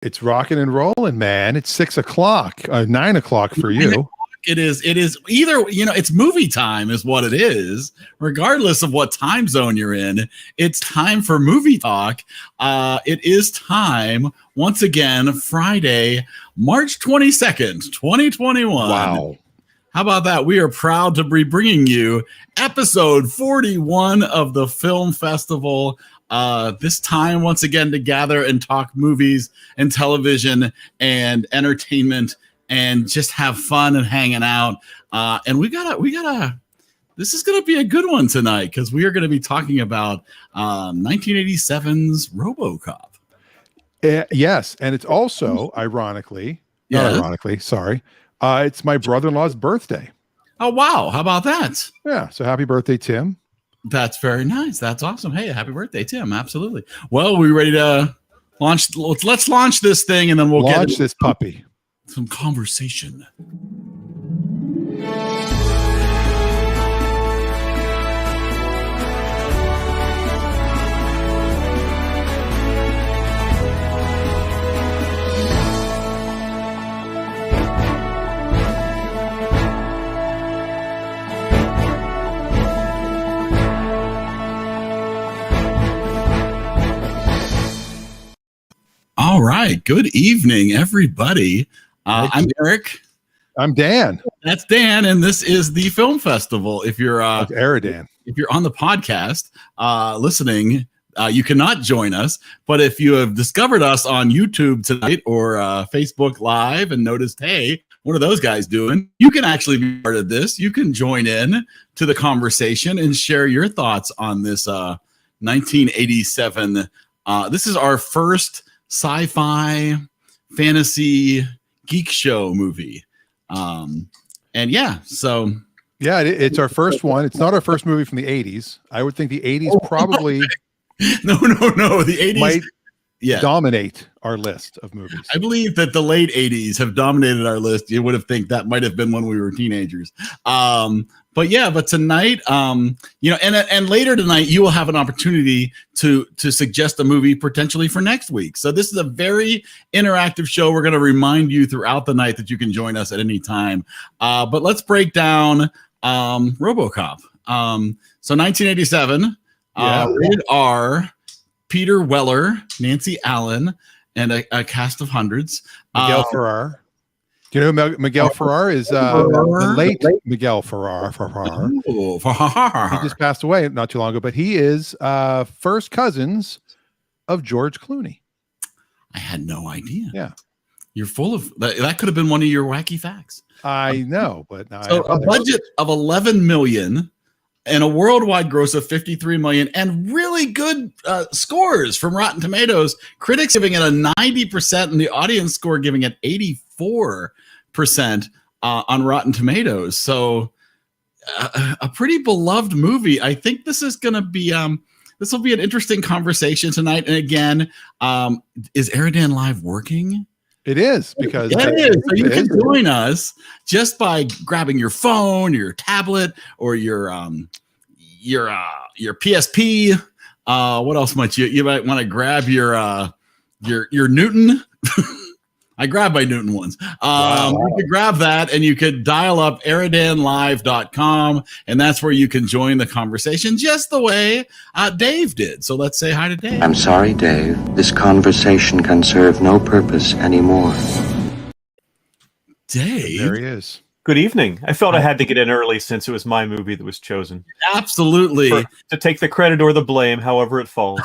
It's rocking and rolling, man. It's 6 o'clock, 9 o'clock for you. It is either, it's movie time is what it is, regardless of what time zone you're in. It's time for movie talk. It is time, once again, Friday, March 22nd, 2021. Wow. How about that? We are proud to be bringing you episode 41 of the film festival. This time, once again, to gather and talk movies and television and entertainment and just have fun and hanging out. And this is going to be a good one tonight because we are going to be talking about 1987's RoboCop. Yes. And it's also, it's my brother-in-law's birthday. Oh, wow. How about that? Yeah. So happy birthday, Tim. That's very nice. That's awesome. Hey, happy birthday, Tim. Absolutely. Well, we're ready to launch. Let's launch this thing and then we'll launch this puppy. Some conversation. All right. Good evening, everybody. I'm Eric. I'm Dan. That's Dan, and this is the film festival. If you're EriDan. If you're on the podcast listening, you cannot join us. But if you have discovered us on YouTube tonight or Facebook Live and noticed, hey, what are those guys doing? You can actually be part of this. You can join in to the conversation and share your thoughts on this 1987. This is our first sci-fi fantasy geek show movie. It's our first one. It's not our first movie from the 80s. I would think the 80s probably no. The 80s might dominate our list of movies. I believe that the late 80s have dominated our list. You would have think that might have been when we were teenagers. But tonight, and later tonight, you will have an opportunity to suggest a movie potentially for next week. So this is a very interactive show. We're going to remind you throughout the night that you can join us at any time. But let's break down RoboCop. So 1987, rated R, Peter Weller, Nancy Allen, and a cast of hundreds. Miguel Ferrer. Do you know who Miguel Ferrer is? The late Miguel Ferrer. He just passed away not too long ago, but he is first cousins of George Clooney. I had no idea. Yeah. You're full of that. Could have been one of your wacky facts. I know, but now so a budget of $11 million and a worldwide gross of $53 million and really good scores from Rotten Tomatoes. Critics giving it a 90% and the audience score giving it 84% on Rotten Tomatoes. So a pretty beloved movie. I think this is going to be this will be an interesting conversation tonight. And again, is EriDan Live working? It is, because it is. So you can join us just by grabbing your phone, your tablet, or your PSP. What else might you might want to grab your Newton? I grabbed my Newton once. You could grab that and you could dial up EriDanLive.com, and that's where you can join the conversation just the way Dave did. So let's say hi to Dave. I'm sorry, Dave. This conversation can serve no purpose anymore. Dave. There he is. Good evening. I felt I had to get in early since it was my movie that was chosen. Absolutely. To take the credit or the blame, however it falls.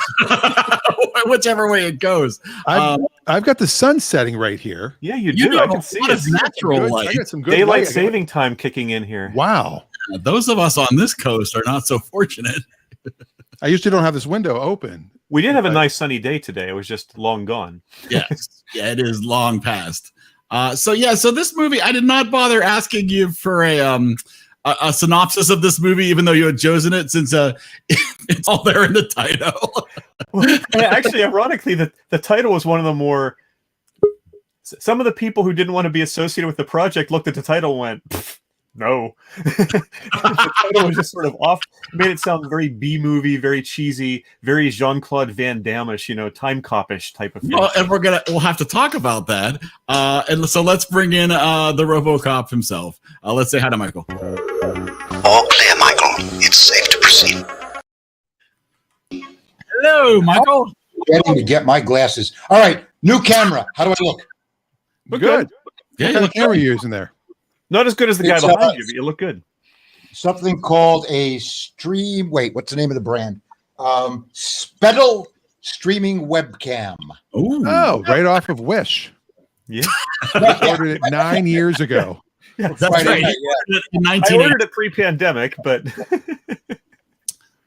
Whichever way it goes. I've got the sun setting right here. Yeah, you do. I can see it. Natural light. I got some good daylight light. saving time kicking in here. Wow. Those of us on this coast are not so fortunate. I usually don't have this window open. We did have a nice sunny day today. It was just long gone. Yes. Yeah, it is long past. So this movie, I did not bother asking you for a synopsis of this movie, even though you had chosen it, since it's all there in the title. Actually, ironically, the title was one of the more... Some of the people who didn't want to be associated with the project looked at the title and went, No. The title was just sort of off. It made it sound very B-movie, very cheesy, very Jean-Claude Van Damme-ish, time cop-ish type of thing. Well, and we'll have to talk about that. And so let's bring in the RoboCop himself. Let's say hi to Michael. All clear, Michael. It's safe to proceed. Hello, Michael. Getting to get my glasses. All right, new camera. How do I look? Good. Yeah, What kind of camera are you using there? Not as good as the guy It's, behind you, but you look good. Something called a stream. Wait, what's the name of the brand? Spettle streaming webcam. Oh, right off of Wish. Yeah. I ordered it 9 years ago. That's Right, right. right, In I 1980. ordered it pre-pandemic, but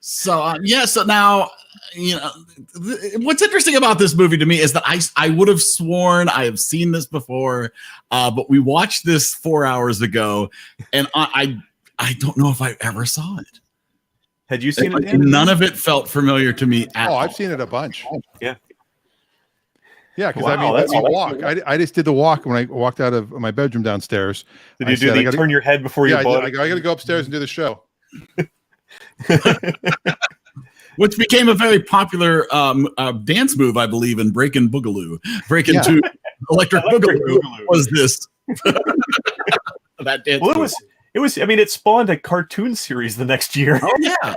So so now what's interesting about this movie to me is that I would have sworn I have seen this before, but we watched this 4 hours ago, and I don't know if I ever saw it. had you seen it, Dan? None of it felt familiar to me at all. I've seen it a bunch. Yeah. Yeah, because Wow, that's that's a walk. I just did the walk when I walked out of my bedroom downstairs. Did you do the turn your head before you I bought got it? to go upstairs and do the show. Which became a very popular dance move, I believe, in Breakin' Boogaloo. Breakin' to Electric Boogaloo was this. That dance Well, move. it was. I mean, it spawned a cartoon series the next year. Oh yeah.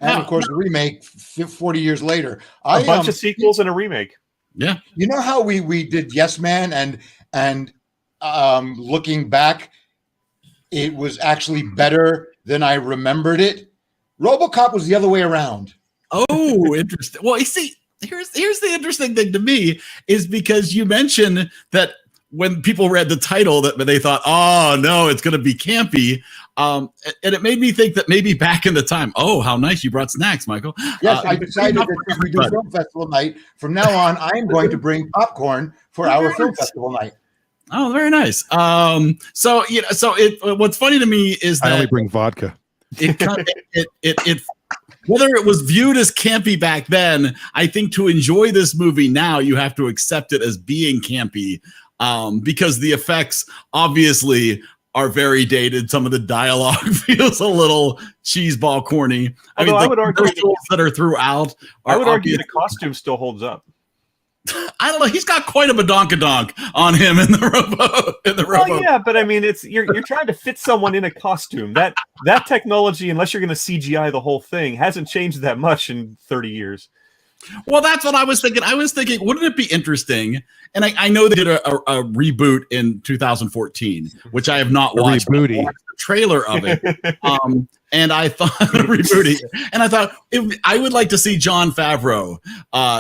And of course, the remake 40 years later. A bunch of sequels and a remake. Yeah. You know how we did Yes Man and looking back, it was actually better than I remembered it. RoboCop was the other way around. Oh, interesting. Well, you see, here's the interesting thing to me is because you mentioned that when people read the title that they thought, oh no, it's going to be campy. And it made me think that maybe back in the time, oh, how nice you brought snacks, Michael. Yes, I decided that if we do film festival night, from now on, I'm going to bring popcorn for our film festival night. Oh, very nice. So what's funny to me is I only that bring vodka. it whether it was viewed as campy back then, I think to enjoy this movie now, you have to accept it as being campy, because the effects obviously are very dated. Some of the dialogue feels a little cheeseball corny. Although I would argue that are throughout. I would argue the costume still holds up. I don't know. He's got quite a badonkadonk on him in the robo. Yeah, but I mean, you're trying to fit someone in a costume. That technology, unless you're going to CGI the whole thing, hasn't changed that much in 30 years. Well, that's what I was thinking. I was thinking, wouldn't it be interesting? And I know they did a reboot in 2014, which I have not watched. I watched the trailer of it. And I thought rebooting, and I thought I would like to see Jon Favreau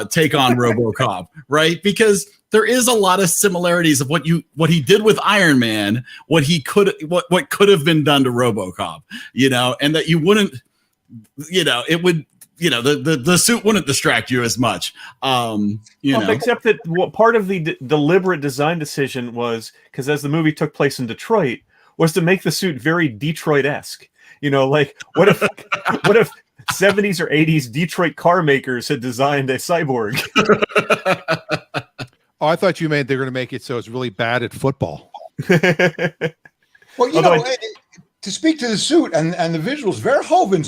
take on RoboCop, right? Because there is a lot of similarities of what he did with Iron Man, what could have been done to RoboCop, and that you wouldn't, it would. The suit wouldn't distract you as much, Except that part of the deliberate design decision was, because as the movie took place in Detroit, was to make the suit very Detroit-esque. Like what if 70s or 80s Detroit car makers had designed a cyborg? Oh, I thought you meant they're going to make it so it's really bad at football. Well, to speak to the suit and the visuals, Verhoeven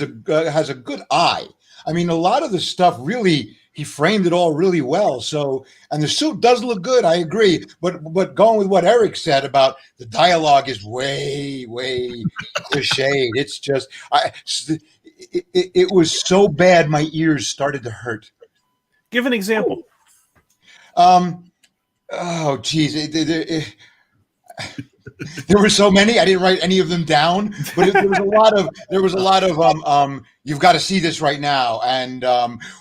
has a good eye. I mean, a lot of the stuff really, he framed it all really well. So, and the suit does look good. I agree. But going with what Eric said about the dialogue is way, way cliched. It's just, it was so bad. My ears started to hurt. Give an example. Oh, geez. There were so many. I didn't write any of them down, but there was a lot of you've got to see this right now, and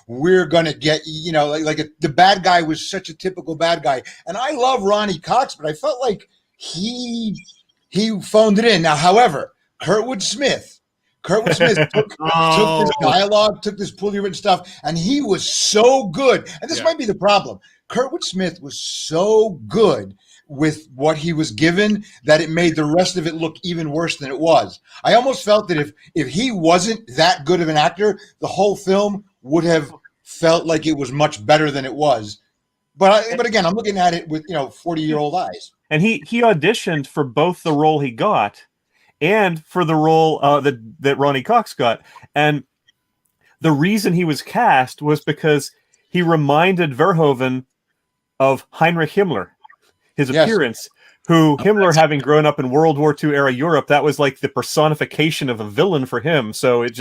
we're gonna get the bad guy was such a typical bad guy, and I love Ronnie Cox, but I felt like he phoned it in. Now, however, Kurtwood Smith took this dialogue, took this poorly written stuff, and he was so good. And this might be the problem. Kurtwood Smith was so good with what he was given that it made the rest of it look even worse than it was. I almost felt that if he wasn't that good of an actor, the whole film would have felt like it was much better than it was. But again, I'm looking at it with 40-year-old eyes. And he auditioned for both the role he got and for the role that Ronnie Cox got. And the reason he was cast was because he reminded Verhoeven of Heinrich Himmler, his appearance, who Himmler, having grown up in World War II era Europe, that was like the personification of a villain for him. So it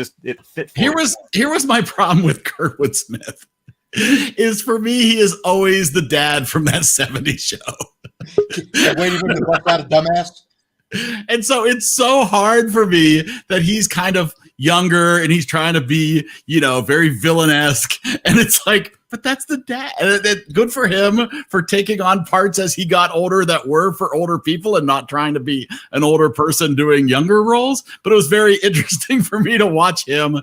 fit. Here was my problem with Kurtwood Smith. Is for me, he is always the dad from that 70s show. Waiting for him to bust out a dumbass. And so it's so hard for me that he's kind of younger and he's trying to be, very villainesque. And it's like, but that's the dad. Good for him for taking on parts as he got older that were for older people and not trying to be an older person doing younger roles. But it was very interesting for me to watch him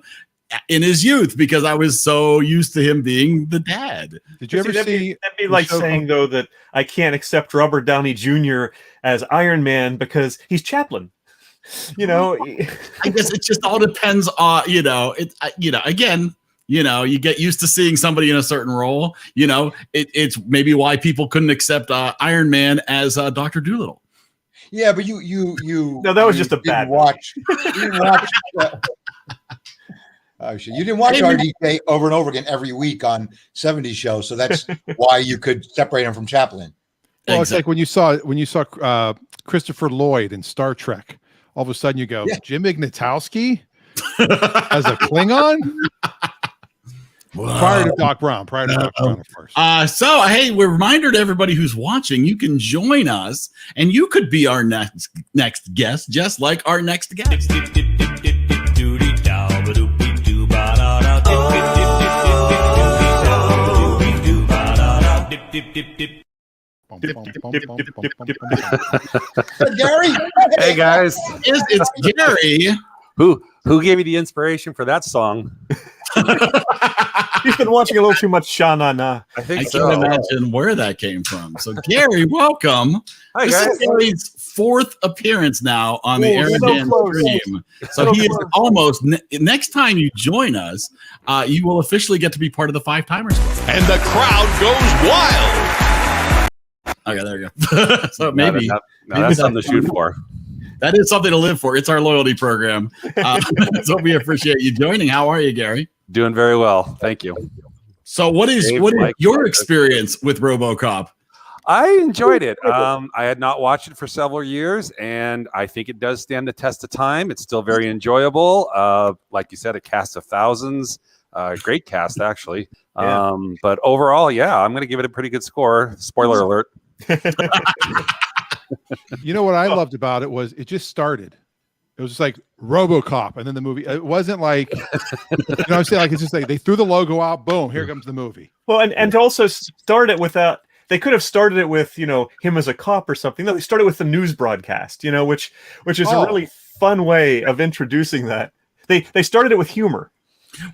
in his youth because I was so used to him being the dad. Did you ever see? That'd be like saying though that I can't accept Robert Downey Jr. as Iron Man because he's Chaplin. I guess it just all depends on again. You get used to seeing somebody in a certain role. It's maybe why people couldn't accept Iron Man as Dr. Dolittle. Yeah, but you no, that was just a bad watch. You didn't watch. You didn't watch RDJ over and over again every week on 70s shows, so that's why you could separate him from Chaplin. Well, it's like when you saw Christopher Lloyd in Star Trek. All of a sudden, you go, Jim Ignatowski as a Klingon. Prior to Doc Brown, of course. So, hey, we're reminder to everybody who's watching, you can join us, and you could be our next guest, just like our next guest. Gary, hey guys, it's Gary. Who gave you the inspiration for that song? He's been watching a little too much Sha Na Na. I can't imagine where that came from. So, Gary, welcome. Hi, this guys. is Gary's fourth appearance now on the EriDan stream. So he is almost. Next time you join us, you will officially get to be part of the 5 Timers Club. And the crowd goes wild. Okay, there you go. So maybe that's something to shoot for. That is something to live for. It's our loyalty program. So we appreciate you joining. How are you, Gary? Doing very well. Thank you. So what is your experience with RoboCop? I enjoyed it. I had not watched it for several years, and I think it does stand the test of time. It's still very enjoyable. Like you said, a cast of thousands. Great cast, actually. Yeah. But overall, I'm going to give it a pretty good score. Spoiler alert. You know what I loved about it was it just started. It was just like RoboCop, and then the movie. It wasn't like, what I'm saying, like it's just like they threw the logo out, boom, here comes the movie. Well, and to also start it without, they could have started it with him as a cop or something. No, they started with the news broadcast, which is a really fun way of introducing that. They started it with humor.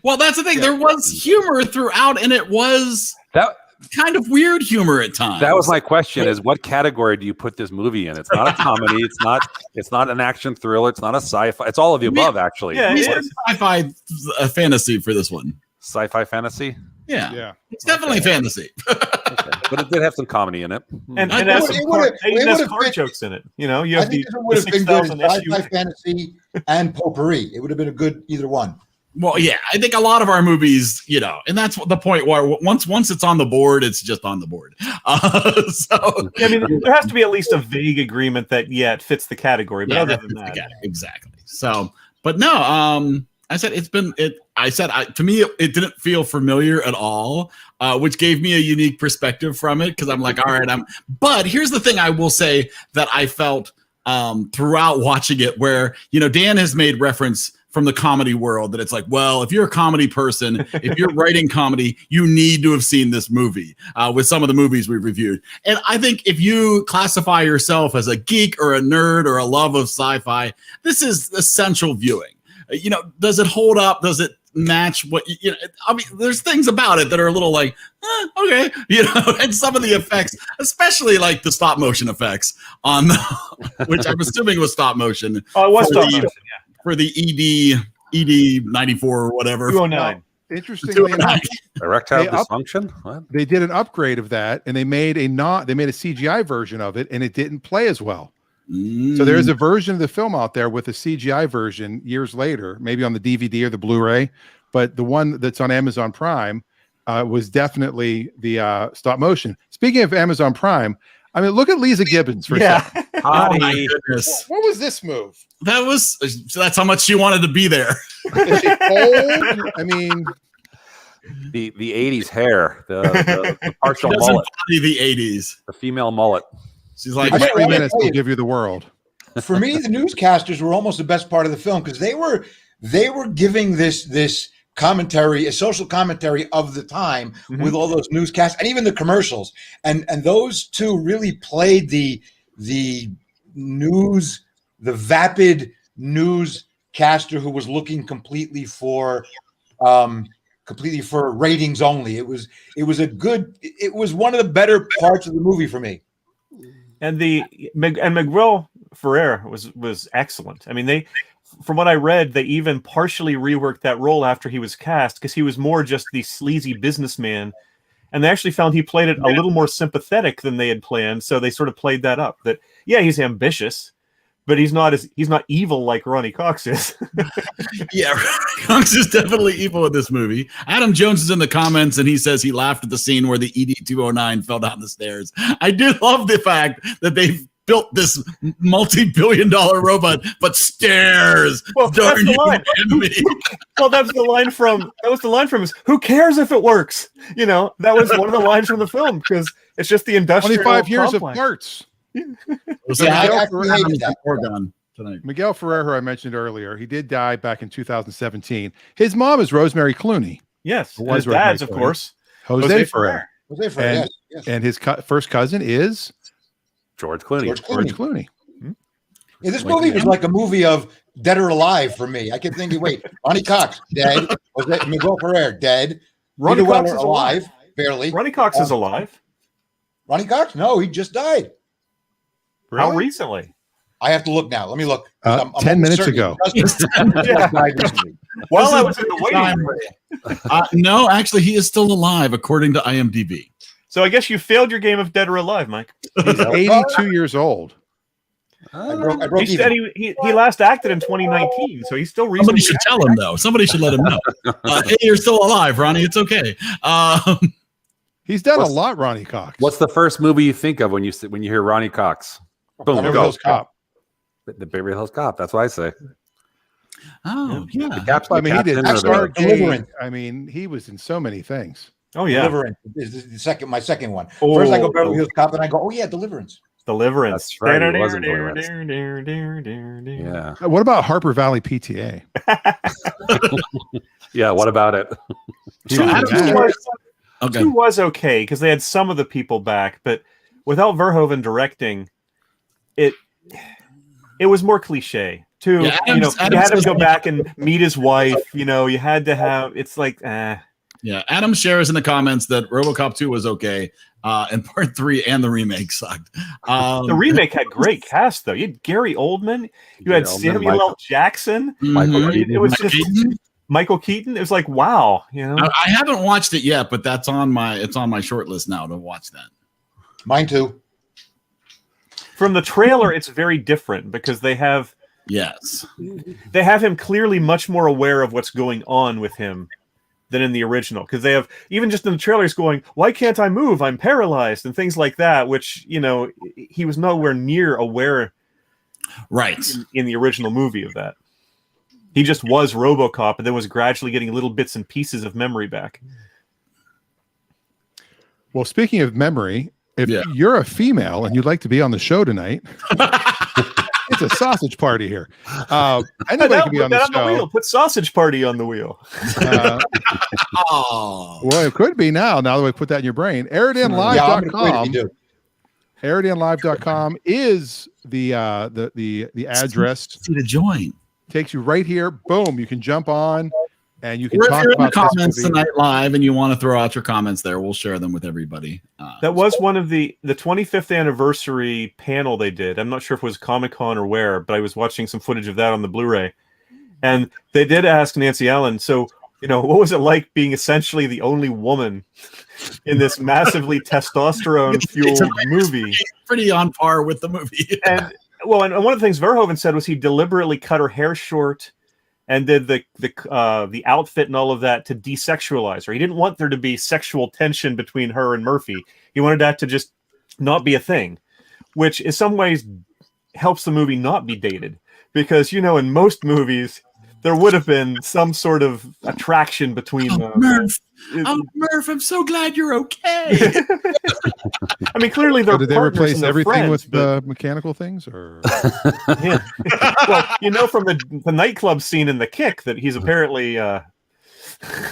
Well, that's the thing. There was humor throughout, and it was that kind of weird humor at times. That was my question: is what category do you put this movie in? It's not a comedy. It's not an action thriller. It's not a sci-fi. It's all of the above, actually. Yeah, it's sci-fi fantasy for this one. Sci-fi fantasy. Yeah. It's definitely fantasy. Okay. But it did have some comedy in it, and it has car jokes in it. You have it would have been good sci-fi fantasy and potpourri. It would have been a good either one. Well, yeah, I think a lot of our movies, and that's the point where once it's on the board, it's just on the board. There has to be at least a vague agreement that it fits the category. But other than that, exactly. So, but no, I said to me it didn't feel familiar at all, which gave me a unique perspective from it because I'm like, all right, But here's the thing I will say that I felt throughout watching it, where Dan has made reference from the comedy world that it's like, well, if you're a comedy person, if you're writing comedy, you need to have seen this movie with some of the movies we've reviewed. And I think if you classify yourself as a geek or a nerd or a love of sci-fi, this is essential viewing. Does it hold up? Does it match what there's things about it that are a little like, okay, and some of the effects, especially like the stop motion effects on which I'm assuming was stop motion. Oh, it was stop motion. For the ED 94 or whatever. 209. Interestingly enough, erectile dysfunction. What? They did an upgrade of that, and they made a CGI version of it, and it didn't play as well. So there's a version of the film out there with a CGI version years later, maybe on the DVD or the Blu-ray, but the one that's on Amazon Prime was definitely the stop motion. Speaking of Amazon Prime, I mean, look at Lisa Gibbons for a second. Oh my goodness. What was this move? That's how much she wanted to be there. Is she cold? I mean, the 80s hair, the partial mullet. The 80s. The female mullet. She's like, 3 minutes will give you the world. For me, the newscasters were almost the best part of the film because they were giving this commentary, a social commentary of the time with all those newscasts and even the commercials. And those two really played the news, the vapid newscaster who was looking completely for ratings only. It was one of the better parts of the movie for me. And Miguel Ferrer was excellent. I mean, from what I read, they even partially reworked that role after he was cast because he was more just the sleazy businessman, and they actually found he played it a little more sympathetic than they had planned. So they sort of played that up. That he's ambitious, but he's not evil like Ronnie Cox is. Yeah, Cox is definitely evil in this movie. Adam Jones is in the comments and he says he laughed at the scene where the ED-209 fell down the stairs. I do love the fact that they've built this multi-billion-dollar robot, but stairs. Well, that's the line. Well, that was the line from "Who cares if it works?" You know, that was one of the lines from the film because it's just the industrial 25 years complex. of parts. Miguel Ferrer, who I mentioned earlier, he did die back in 2017. His mom is Rosemary Clooney. Yes, his dad's, of course, Jose Ferrer. Jose Ferrer, yes. And his first cousin is George Clooney. George Clooney. Yeah, this movie was like a movie of Dead or Alive for me. I kept thinking, wait, Ronnie Cox dead, Miguel Ferrer dead, Ronnie Cox is alive, barely. Ronnie Cox is alive. Ronnie Cox? No, he just died. Really? How recently? I have to look now. Let me look. I'm 10 minutes ago. While I was in the waiting room. No, actually, he is still alive, according to IMDb. So I guess you failed your game of Dead or Alive, Mike. He's 82 years old. I broke he said he last acted in 2019, so he's still reasonably. Somebody should tell him, though. Somebody should let him know. Hey, you're still alive, Ronnie. It's okay. He's done a lot, Ronnie Cox. What's the first movie you think of when you hear Ronnie Cox? Boom, Beverly Hills Cop. The Beverly Hills Cop. That's what I say. Oh, yeah. I mean, he did Stargate. I mean, he was in so many things. Oh yeah, Deliverance is my second one. First I go Beverly Hills Cop, and I go, oh yeah, Deliverance. Deliverance. That's right. It wasn't Deliverance. Yeah. What about Harper Valley PTA? Yeah. What about it? Two was okay because they had some of the people back, but without Verhoeven directing, it was more cliche. You had to go back and meet his wife. You know, you had to have. It's like, Yeah, Adam shares in the comments that RoboCop 2 was okay, and Part 3 and the remake sucked. The remake had great cast, though. You had Gary Oldman, you had Samuel L. Jackson, Michael Keaton. It was just Michael Keaton. It was like, wow, you know. I haven't watched it yet, but it's on my short list now to watch that. Mine too. From the trailer, it's very different because they have him clearly much more aware of what's going on with him than in the original, because they have, even just in the trailers, going, why can't I move? I'm paralyzed, and things like that, which, you know, he was nowhere near aware in the original movie of that. He just was RoboCop and then was gradually getting little bits and pieces of memory back. Well, speaking of memory, if you're a female and you'd like to be on the show tonight, it's a sausage party here. Anybody can be on the show. Wheel. Put sausage party on the wheel. Well, it could be now that we put that in your brain. EriDanLive.com. EriDanLive.com is the address to join. Takes you right here. Boom! You can jump on, and you can talk about in the comments tonight live, and you want to throw out your comments there. We'll share them with everybody. That was one of the 25th anniversary panel they did. I'm not sure if it was Comic-Con or where, but I was watching some footage of that on the Blu-ray, and they did ask Nancy Allen, so You know, what was it like being essentially the only woman in this massively testosterone-fueled movie? Pretty on par with the movie. And one of the things Verhoeven said was he deliberately cut her hair short and did the outfit and all of that to desexualize her. He didn't want there to be sexual tension between her and Murphy. He wanted that to just not be a thing, which in some ways helps the movie not be dated. Because, you know, in most movies, there would have been some sort of attraction between them. Murph, Murph, I'm so glad you're okay. I mean, clearly they're did they replace everything friends, with the mechanical things, or? Yeah. Well, you know from the nightclub scene in The Kick that he's apparently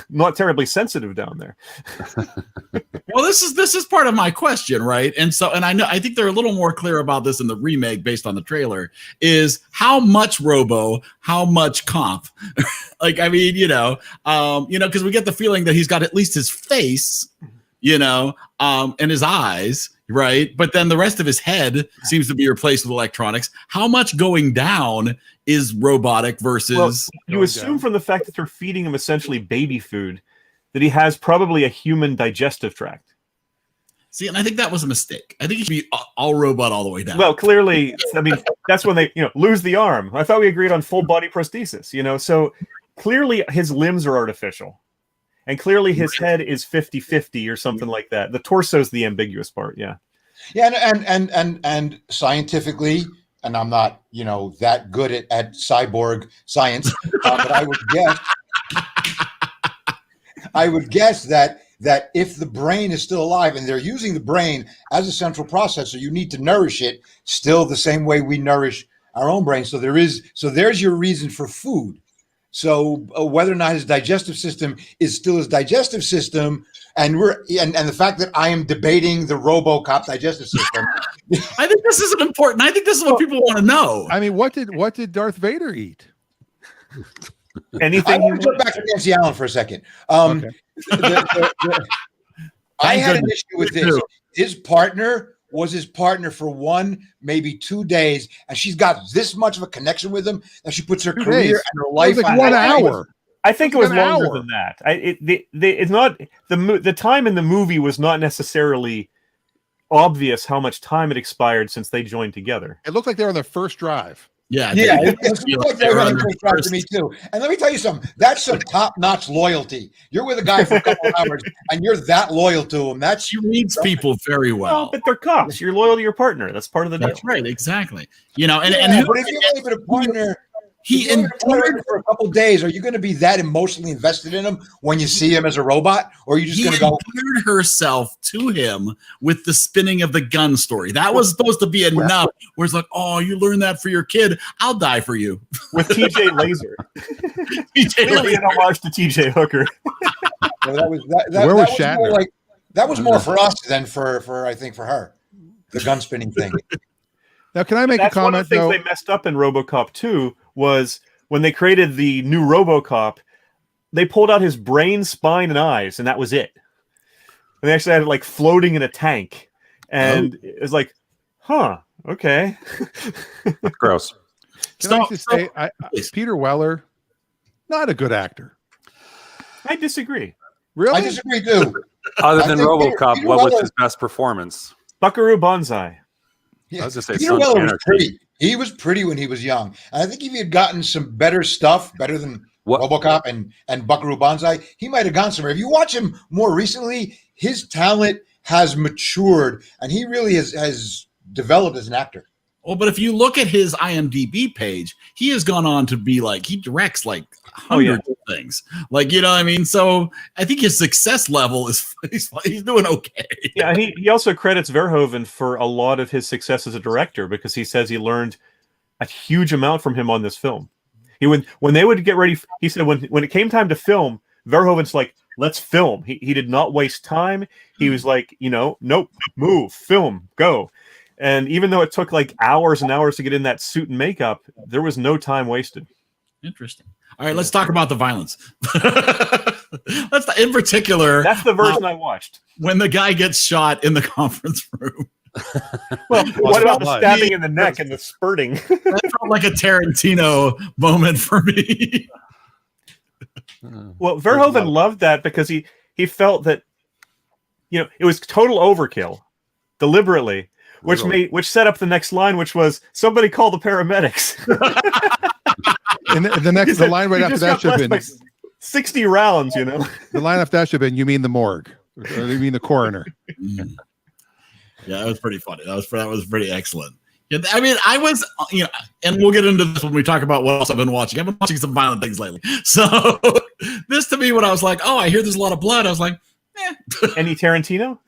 not terribly sensitive down there. Well, this is part of my question, right? And I think they're a little more clear about this in the remake based on the trailer. Is how much Robo, how much comp? Like, I mean, because we get the feeling that he's got at least his face, and his eyes, right? But then the rest of his head seems to be replaced with electronics. How much going down is robotic versus? Well, you assume from the fact that they're feeding him essentially baby food that he has probably a human digestive tract. See, and I think that was a mistake. I think he should be all robot all the way down. Well, clearly, I mean, that's when they, lose the arm. I thought we agreed on full body prosthesis, so clearly his limbs are artificial. And clearly his head is 50-50 or something like that. The torso's the ambiguous part, yeah. Yeah, and scientifically, and I'm not, that good at cyborg science, but I would guess that if the brain is still alive and they're using the brain as a central processor, you need to nourish it still the same way we nourish our own brain. So there's your reason for food. So whether or not his digestive system is still his digestive system, and the fact that I am debating the RoboCop digestive system, I think this is important. I think this is what people want to know. I mean, what did Darth Vader eat? Anything? I want to jump back to Nancy Allen for a second. Okay. I had an issue with this. His partner was his partner for 1, maybe 2 days, and she's got this much of a connection with him that she puts her career and her life. Like 1 hour. I think it was longer than that. It's not the time in the movie was not necessarily obvious how much time had expired since they joined together. It looked like they were on their first drive. Yeah. It's like they were on the first drive to me too. And let me tell you something. That's some top-notch loyalty. You're with a guy for a couple of hours, and you're that loyal to him. She reads people very well. But they're cops. You're loyal to your partner. That's part of the deal. That's right. Exactly. But if you're only with a partner. He endured for a couple of days. Are you going to be that emotionally invested in him when you see him as a robot, or are you just going to go? Endeared herself to him with the spinning of the gun story. That was supposed to be enough. Where it's like, oh, you learned that for your kid. I'll die for you. With TJ Laser. Really an homage to TJ Hooker. Where was Shatner? That was more for us than for I think for her. The gun spinning thing. Now, can I make a comment? One of the things they messed up in RoboCop 2 was when they created the new RoboCop, they pulled out his brain, spine, and eyes, and that was it. And they actually had it like floating in a tank, and it was like, huh, okay. Gross. Can I just say, Peter Weller, not a good actor. I disagree. Really? I disagree too. Other than RoboCop, what was his best performance? Buckaroo Banzai. Yeah. I was just say Peter Weller was pretty. He was pretty when he was young. And I think if he had gotten some better stuff, better than RoboCop and Buckaroo Banzai, he might have gone somewhere. If you watch him more recently, his talent has matured, and he really has developed as an actor. Well, but if you look at his IMDb page, he has gone on to be like, he directs like hundreds of things. Like, you know what I mean? So I think his success level is, he's doing okay. Yeah, he also credits Verhoeven for a lot of his success as a director, because he says he learned a huge amount from him on this film. When they would get ready, he said when it came time to film, Verhoeven's like, let's film. He did not waste time. He was like, nope, move, film, go. And even though it took like hours and hours to get in that suit and makeup, there was no time wasted. Interesting. All right, let's talk about the violence. In particular. That's the version I watched. When the guy gets shot in the conference room. Well, what about the stabbing in the neck and the spurting? That felt like a Tarantino moment for me. Well, Verhoeven loved that because he felt that, you know, it was total overkill, deliberately, which set up the next line, which was somebody call the paramedics. And the line right after that should have been 60 rounds. You know, the line after that should have been, "You mean the morgue, or you mean the coroner?" Yeah, that was pretty funny. That was pretty excellent. Yeah, I mean, I was, you know, and we'll get into this when we talk about what else I've been watching. I've been watching some violent things lately. So this to me, when I was like, oh, I hear there's a lot of blood, I was like, eh. Any Tarantino?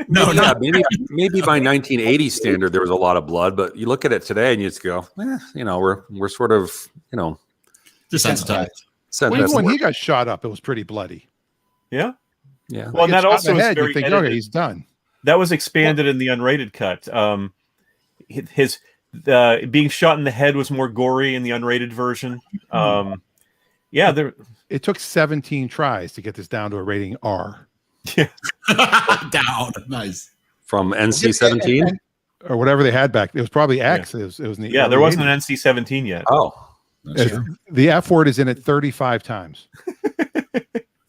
No, yeah, maybe by 1980 standard there was a lot of blood, but you look at it today and you just go, you know, we're sort of, you know, desensitized. Well, when he got shot up, it was pretty bloody. Yeah, yeah. Well, that also was very you think, okay, he's done. That was expanded in the unrated cut. His being shot in the head was more gory in the unrated version. It took 17 tries to get this down to a rating R. Yeah, down. Nice. From NC-17 or whatever they had back. It was probably X. Yeah. It was in the there wasn't an NC-17 yet. Oh, the F word is in it 35 times.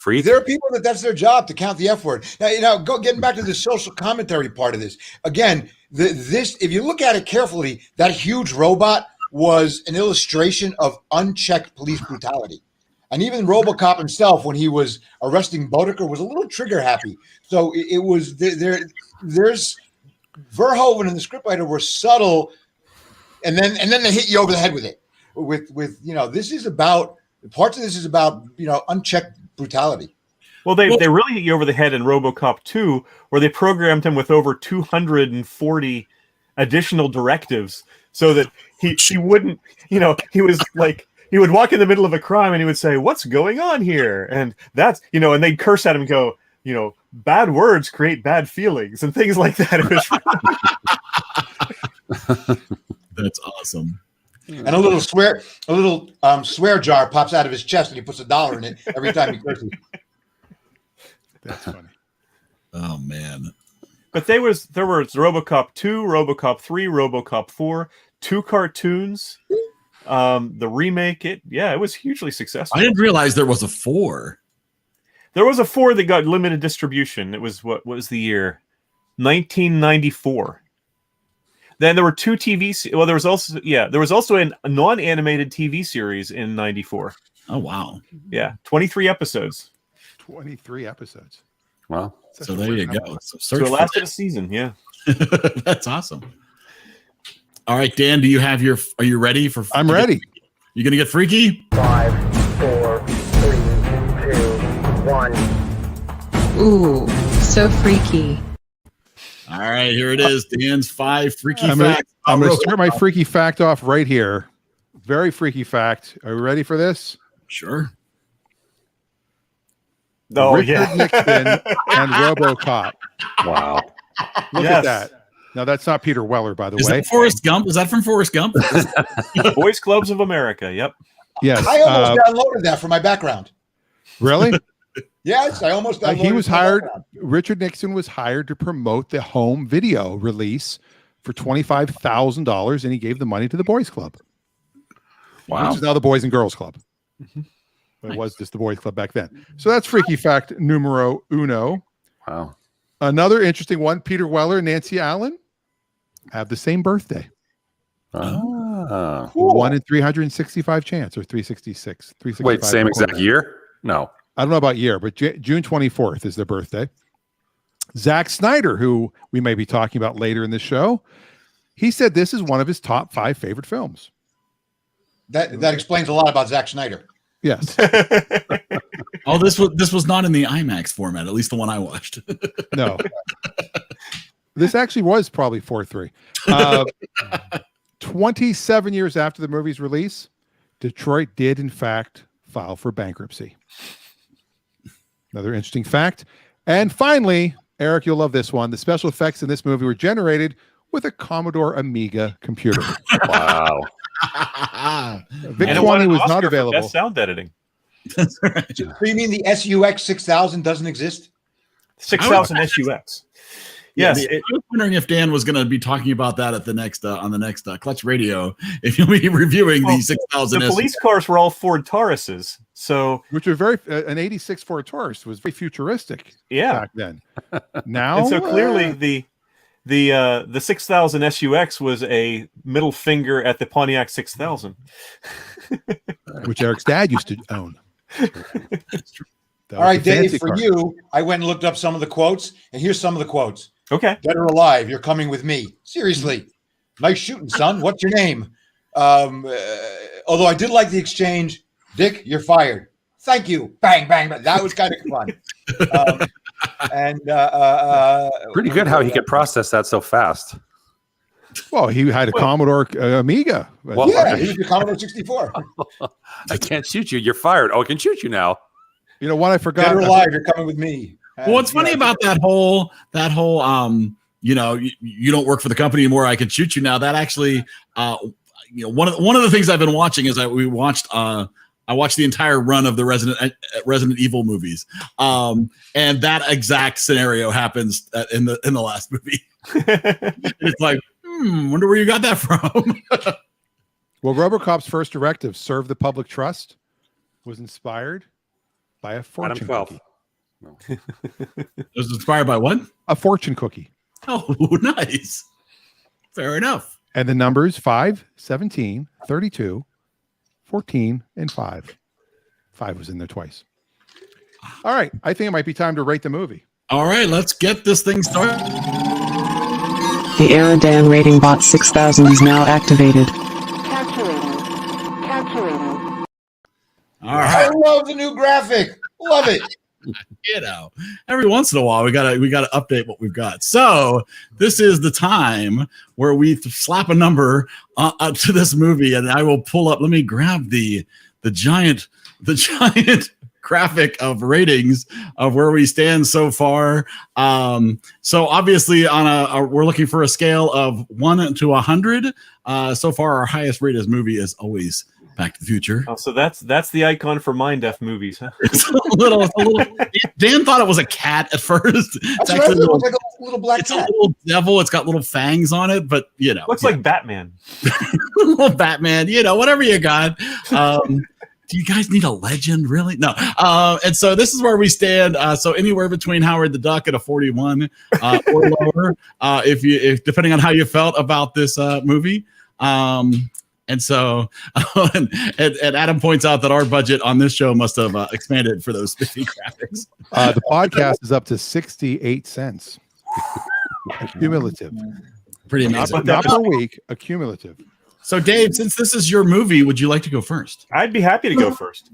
There are people that's their job to count the F word. Now, you know, getting back to the social commentary part of this. Again, this, if you look at it carefully, that huge robot was an illustration of unchecked police brutality. And even RoboCop himself, when he was arresting Boddicker, was a little trigger happy. So it was there's Verhoeven and the scriptwriter were subtle, and then they hit you over the head with it. With you know, this is about parts of this is about, you know, unchecked brutality. Well, they really hit you over the head in RoboCop 2, where they programmed him with over 240 additional directives so that he wouldn't, you know, he was like, he would walk in the middle of a crime and he would say, "What's going on here?" And that's, you know, and they'd curse at him and go, you know, "Bad words create bad feelings," and things like that. It was That's awesome. And a little swear jar pops out of his chest and he puts $1 in it every time he curses. That's funny. Oh man. But there was RoboCop 2, RoboCop 3, RoboCop 4, 2 cartoons, the remake. It was hugely successful. I didn't realize there was a 4. There was a 4 that got limited distribution. It was what was the year? 1994. Then there were 2 TV. Well, there was also a non-animated TV series in '94. Oh wow! Yeah, 23 episodes. 23 episodes. Wow. So there you go. So it lasted a season. Yeah. That's awesome. All right, Dan, are you ready for? I'm ready. You gonna get freaky? 5, 4, 3, 2, 1. Ooh, so freaky. All right, here it is. Dan's 5 freaky facts. I'm going to start my freaky fact off right here. Very freaky fact. Are we ready for this? Sure. Oh, Richard Nixon and RoboCop. Wow. Look at that. Now, that's not Peter Weller, by the way. Is that Forrest Gump? Is that from Forrest Gump? Boys Clubs of America. Yep. Yes. I almost downloaded that for my background. Really? Yes, I almost downloaded he was hired. Richard Nixon was hired to promote the home video release for $25,000, and he gave the money to the Boys Club. Wow. Which is now the Boys and Girls Club. It was just the Boys Club back then. So that's freaky fact numero uno. Wow. Another interesting one, Peter Weller and Nancy Allen have the same birthday. Cool. 1 in 365 chance, or 366. Wait, same exact year? No. I don't know about year, but June 24th is their birthday. Zack Snyder, who we may be talking about later in the show, he said this is one of his top 5 favorite films. That explains a lot about Zack Snyder. Yes. Oh, this was not in the IMAX format, at least the one I watched. No. This actually was probably 4-3. 27 years after the movie's release, Detroit did in fact file for bankruptcy. Another interesting fact. And finally, Eric, you'll love this one. The special effects in this movie were generated with a Commodore Amiga computer. Wow. VIC-20 was not available. Best sound editing. Right. So you mean the SUX 6000 doesn't exist? 6000 SUX. Yes. I was wondering if Dan was going to be talking about that at the next on the next Clutch Radio. If you'll be reviewing the 6000. The police cars were all Ford Tauruses, So, which were very an '86 Ford Taurus was very futuristic. Yeah, back then. Now, and so clearly the 6000 SUX was a middle finger at the Pontiac 6000, which Eric's dad used to own. All right, Dave, for you, I went and looked up some of the quotes, and here's some of the quotes. Okay. Dead or alive, you're coming with me. Seriously. Nice shooting, son. What's your name? Although I did like the exchange, Dick, you're fired. Thank you. Bang, bang, bang. That was kind of fun. Pretty good how he could process that so fast. Well, he had a Commodore Amiga. Well, yeah, he was the Commodore 64. I can't shoot you. You're fired. Oh, I can shoot you now. You know what? I forgot. Dead or alive, you're coming with me. Well, what's funny about that whole you know, you don't work for the company anymore, I can shoot you now. That actually, you know, one of the things I've been watching is I watched the entire run of the Resident Evil movies, and that exact scenario happens in the last movie. It's like, wonder where you got that from. Well, RoboCop's first directive, serve the public trust, was inspired by a fortune cookie. No. It was inspired by what? A fortune cookie. Oh, nice. Fair enough. And the numbers 5, 17, 32, 14, and 5. 5 was in there twice. All right. I think it might be time to rate the movie. All right. Let's get this thing started. The EriDan rating bot 6000 is now activated. Calculating. All right. I love the new graphic. Love it. You know, every once in a while we gotta update what we've got. So this is the time where we slap a number to this movie, and I will pull up. Let me grab the giant graphic of ratings of where we stand so far. So obviously we're looking for a scale of 1 to 100. So far, our highest rated movie is always Back to the Future. Oh, so that's the icon for mind F movies, huh? It's a little. Dan thought it was a cat at first. It's actually like a little black cat. It's a little devil. It's got little fangs on it, but you know, looks like Batman. Little Batman. You know, whatever you got. Do you guys need a legend? Really? No. And so this is where we stand. So anywhere between Howard the Duck and a 41 or lower, if depending on how you felt about this movie. And so, and Adam points out that our budget on this show must have expanded for those 50 graphics. The podcast is up to 68 cents. Cumulative. Pretty amazing. Not per week, a cumulative. So, Dave, since this is your movie, would you like to go first? I'd be happy to go first.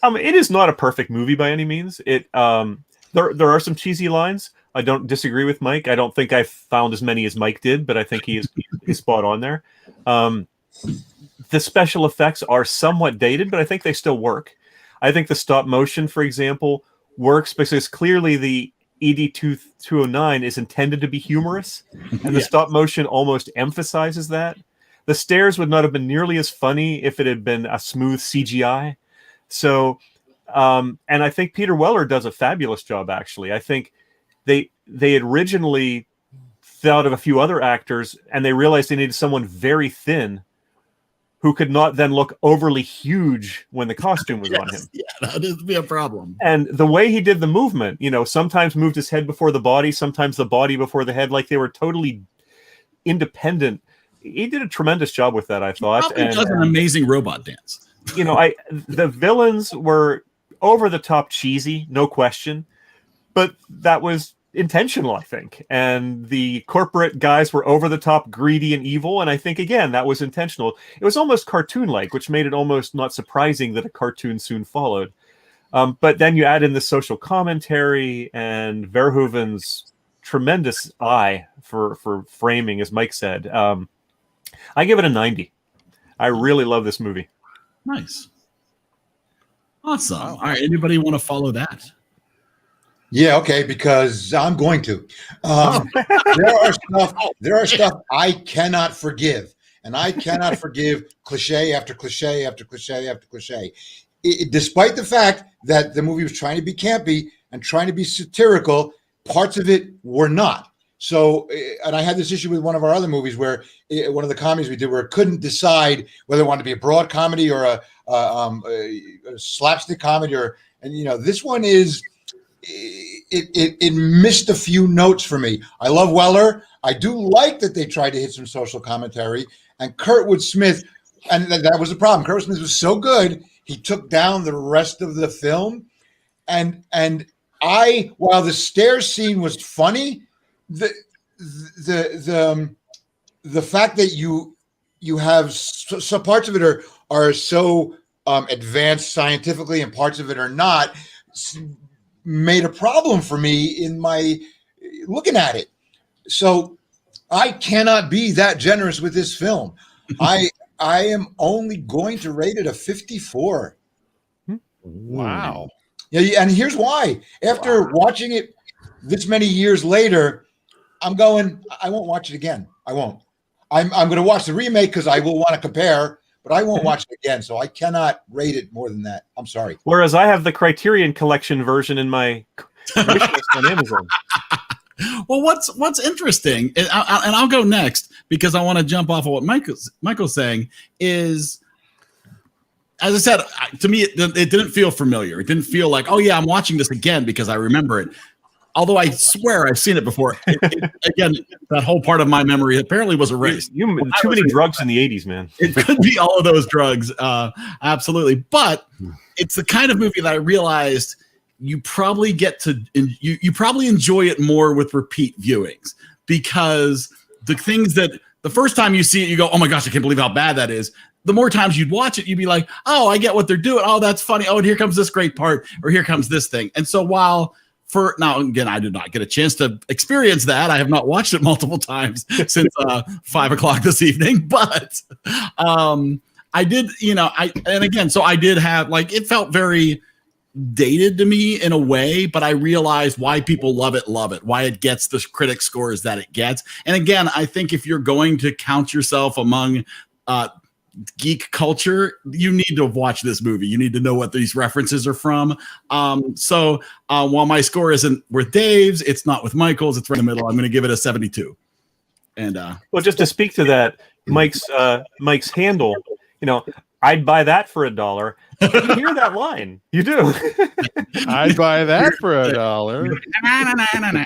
It is not a perfect movie by any means. There are some cheesy lines. I don't disagree with Mike. I don't think I found as many as Mike did, but I think he's spot on there. The special effects are somewhat dated, but I think they still work. I think the stop motion, for example, works because clearly the ED209 is intended to be humorous, and the stop motion almost emphasizes that. The stairs would not have been nearly as funny if it had been a smooth CGI. So, and I think Peter Weller does a fabulous job, actually. I think they had originally thought of a few other actors, and they realized they needed someone very thin who could not then look overly huge when the costume was on him. Yeah, that would be a problem. And the way he did the movement, you know, sometimes moved his head before the body, sometimes the body before the head, like they were totally independent. He did a tremendous job with that, I thought. He does an amazing robot dance. You know, the villains were over the top cheesy, no question, but that was intentional, I think. And the corporate guys were over the top greedy and evil, and I think again that was intentional. It was almost cartoon-like, which made it almost not surprising that a cartoon soon followed. But then you add in the social commentary and Verhoeven's tremendous eye for framing, as Mike said. I give it a 90. I really love this movie. Nice. Awesome. All right. Anybody want to follow that? Yeah, okay, because I'm going to. There are stuff I cannot forgive, and I cannot forgive cliche after cliche after cliche after cliche. Despite the fact that the movie was trying to be campy and trying to be satirical, parts of it were not. So, and I had this issue with one of our other movies where one of the comedies we did where it couldn't decide whether it wanted to be a broad comedy or a slapstick comedy, and this one is it missed a few notes for me. I love Weller. I do like that they tried to hit some social commentary, and Kurtwood Smith, and that was the problem. Kurtwood Smith was so good, he took down the rest of the film, and while the stairs scene was funny, the fact that you have some parts of it are so advanced scientifically and parts of it are not, made a problem for me in my looking at it. So I cannot be that generous with this film. I am only going to rate it a 54. Wow. Yeah, and here's why. After watching it this many years later, I'm going, I won't watch it again. I won't. I'm going to watch the remake because I will want to compare, but I won't watch it again. So I cannot rate it more than that. I'm sorry. Whereas I have the Criterion Collection version in my wish list on Amazon. Well, what's interesting, and I'll go next because I want to jump off of what Michael's saying is, as I said, to me, it didn't feel familiar. It didn't feel like, oh yeah, I'm watching this again because I remember it. Although I swear I've seen it before. Again, that whole part of my memory apparently was erased. Too many drugs in the 80s, man. It could be all of those drugs, absolutely. But it's the kind of movie that I realized you probably you probably enjoy it more with repeat viewings, because the things that the first time you see it, you go, oh my gosh, I can't believe how bad that is. The more times you'd watch it, you'd be like, oh, I get what they're doing. Oh, that's funny. Oh, and here comes this great part, or here comes this thing. And so now, again, I did not get a chance to experience that. I have not watched it multiple times since 5 o'clock this evening, but I did, so I did have, like, it felt very dated to me in a way, but I realized why people love it, why it gets the critic scores that it gets. And again, I think if you're going to count yourself among geek culture, you need to watch this movie. You need to know what these references are from. So while my score isn't with Dave's, it's not with Michael's, it's right in the middle. I'm going to give it a 72. And well, just to speak to that, Mike's handle, I'd buy that for $1. You hear that line? You do. I'd buy that for $1.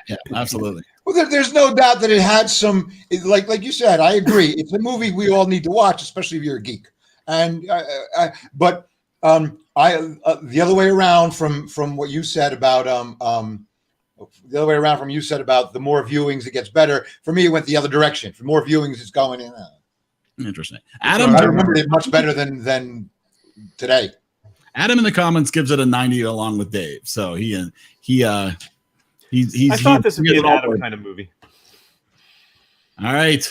Yeah, absolutely. Well, there's no doubt that it had some, like you said, I agree. It's a movie we all need to watch, especially if you're a geek. And but the other way around from what you said about the other way around from you said about the more viewings it gets better. For me, it went the other direction. For more viewings, it's going in. Interesting. Adam, I remember it much better than today. Adam in the comments gives it a 90 along with Dave. So I thought this would be an Adam kind of movie. All right.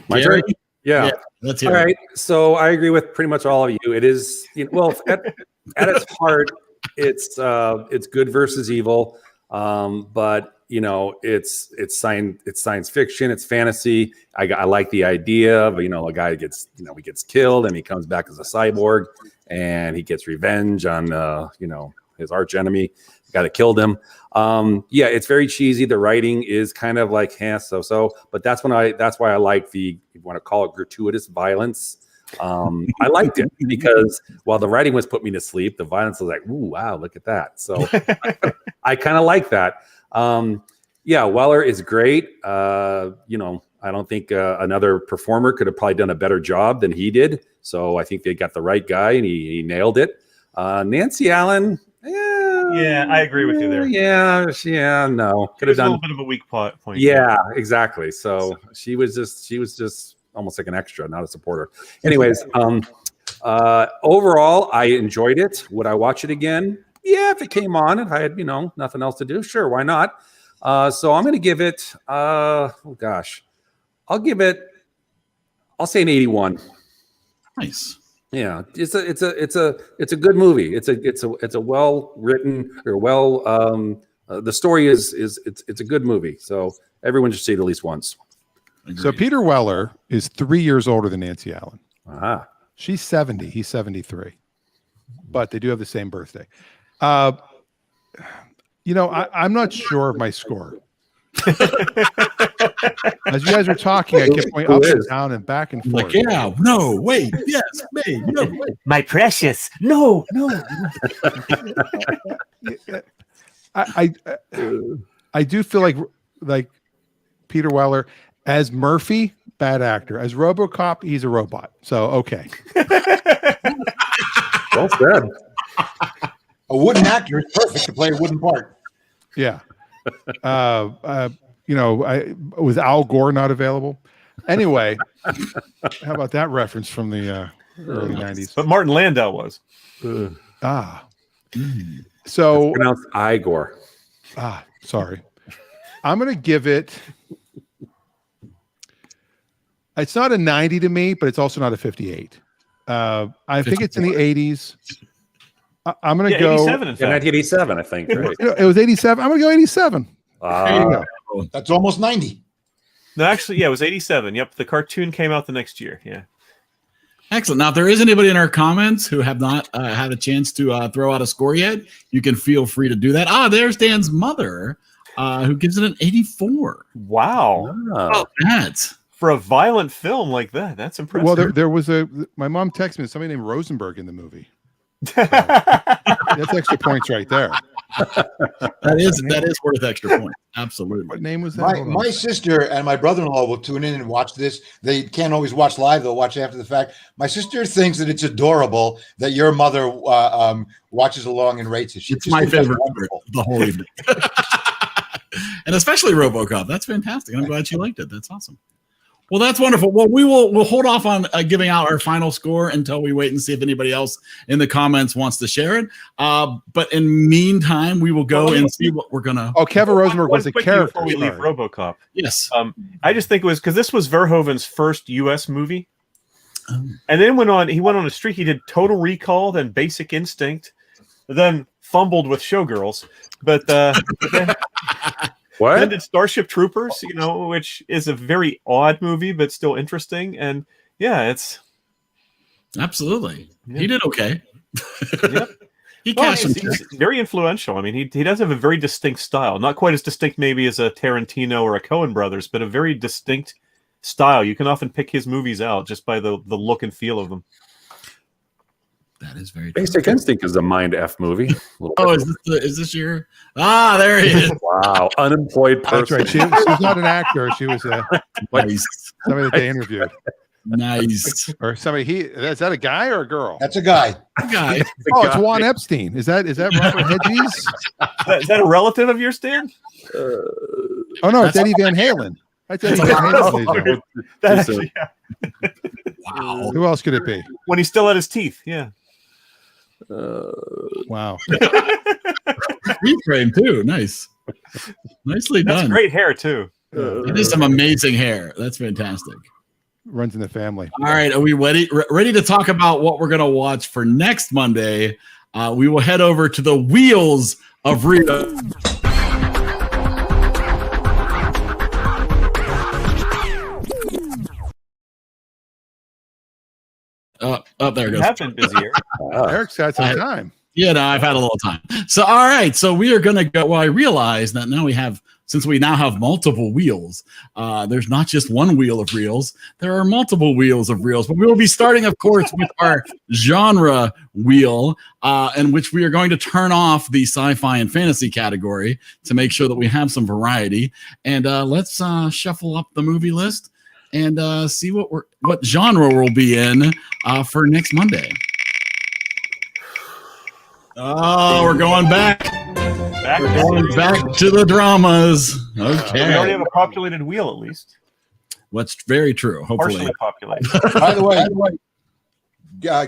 My turn? Yeah. Let's hear it. All right. So I agree with pretty much all of you. It is, at its heart, it's good versus evil. But it's science fiction, it's fantasy. I like the idea of, a guy gets, he gets killed and he comes back as a cyborg and he gets revenge on, his arch enemy, the guy that killed him. It's very cheesy. The writing is kind of like, so, but that's why I like you want to call it gratuitous violence. I liked it because while the writing was put me to sleep, the violence was like, ooh, wow, look at that. So I kind of like that. Weller is great. I don't think another performer could have probably done a better job than he did. So I think they got the right guy and he nailed it. Nancy Allen. Yeah, I agree with you there. No. Could have done a little bit of a weak point. Yeah, exactly. So she was just almost like an extra, not a supporter. Anyways, overall, I enjoyed it. Would I watch it again? Yeah, if it came on, if I had, nothing else to do, sure, why not? So I'm going to give it, I'll say an 81. Nice. Yeah, it's a good movie. It's a well written or the story is it's a good movie. So everyone should see it at least once. Agreed. So Peter Weller is 3 years older than Nancy Allen. Ah, she's 70. He's 73, but they do have the same birthday. I'm not sure of my score As you guys are talking, I kept going up and down and back and forth. Like, yeah, no, wait, yes, wait, no, wait. My precious, no. I do feel like Peter Weller as Murphy, bad actor. As RoboCop, he's a robot. So okay. Well said. A wooden actor is perfect to play a wooden part. Yeah. Was Al Gore not available? Anyway, how about that reference from the early 90s? But Martin Landau was. So pronounced Igor. Sorry. I'm going to give it. It's not a 90 to me, but it's also not a 58. I think it's in the 80s. I'm going to go 87, in fact. 1987, I think. Right? It was 87. I'm going to go 87. There you go. That's almost 90. No, actually, yeah, it was 87. Yep, the cartoon came out the next year. Yeah. Excellent. Now, if there is anybody in our comments who have not had a chance to throw out a score yet, you can feel free to do that. There's Dan's mother, who gives it an 84. Wow. Oh, that's for a violent film like that. That's impressive. Well, there was my mom texted me somebody named Rosenberg in the movie. That's extra points right there. That is worth extra points. Absolutely. What name was that? My sister and my brother-in-law will tune in and watch this. They can't always watch live; they'll watch after the fact. My sister thinks that it's adorable that your mother watches along and rates it. It's my favorite the whole evening, and especially RoboCop. That's fantastic. I'm glad you liked it. That's awesome. Well, that's wonderful. Well, we'll hold off on giving out our final score until we wait and see if anybody else in the comments wants to share it. But in meantime, we will go and see what we're gonna. Oh, Kevin Rosenberg was a character before we leave RoboCop. Yes. I just think it was because this was Verhoeven's first U.S. movie, and then he went on a streak. He did Total Recall, then Basic Instinct, then fumbled with Showgirls, but then. What? Then did Starship Troopers, which is a very odd movie, but still interesting. And yeah, it's absolutely he did okay. Yep. He's very influential. I mean, he does have a very distinct style, not quite as distinct maybe as a Tarantino or a Coen Brothers, but a very distinct style. You can often pick his movies out just by the look and feel of them. That is very true. Basic Instinct is a mind F movie. Is this your? There he is. Wow, unemployed person. That's right. She was not an actor. She was somebody that they interviewed. Nice. Or somebody. Is that a guy or a girl? That's a guy. It's Juan Epstein. Is that Robert Hedges? Is that a relative of yours, Dan? Oh no, it's Eddie Van Halen. That's Eddie Van Halen. Wow. Who else could it be? When he still had his teeth. Yeah. Wow. Reframe too. Nice. Nicely done. That's great hair too. It is some amazing hair. That's fantastic. Runs in the family. All right. Are we ready to talk about what we're going to watch for next Monday? We will head over to the Wheels of Rita. There it goes. I've been busier. Eric's got some time. Yeah, no, I've had a little time. So, all right. So we are going to go. Well, I realize that since we now have multiple wheels, there's not just one wheel of reels. There are multiple wheels of reels. But we will be starting, of course, with our genre wheel, in which we are going to turn off the sci-fi and fantasy category to make sure that we have some variety. And let's shuffle up the movie list and see what genre we'll be in for next Monday. Oh, we're going back. We're going back to the dramas. Okay. We already have a populated wheel, at least. What's very true. Hopefully. Partially populated. By the way,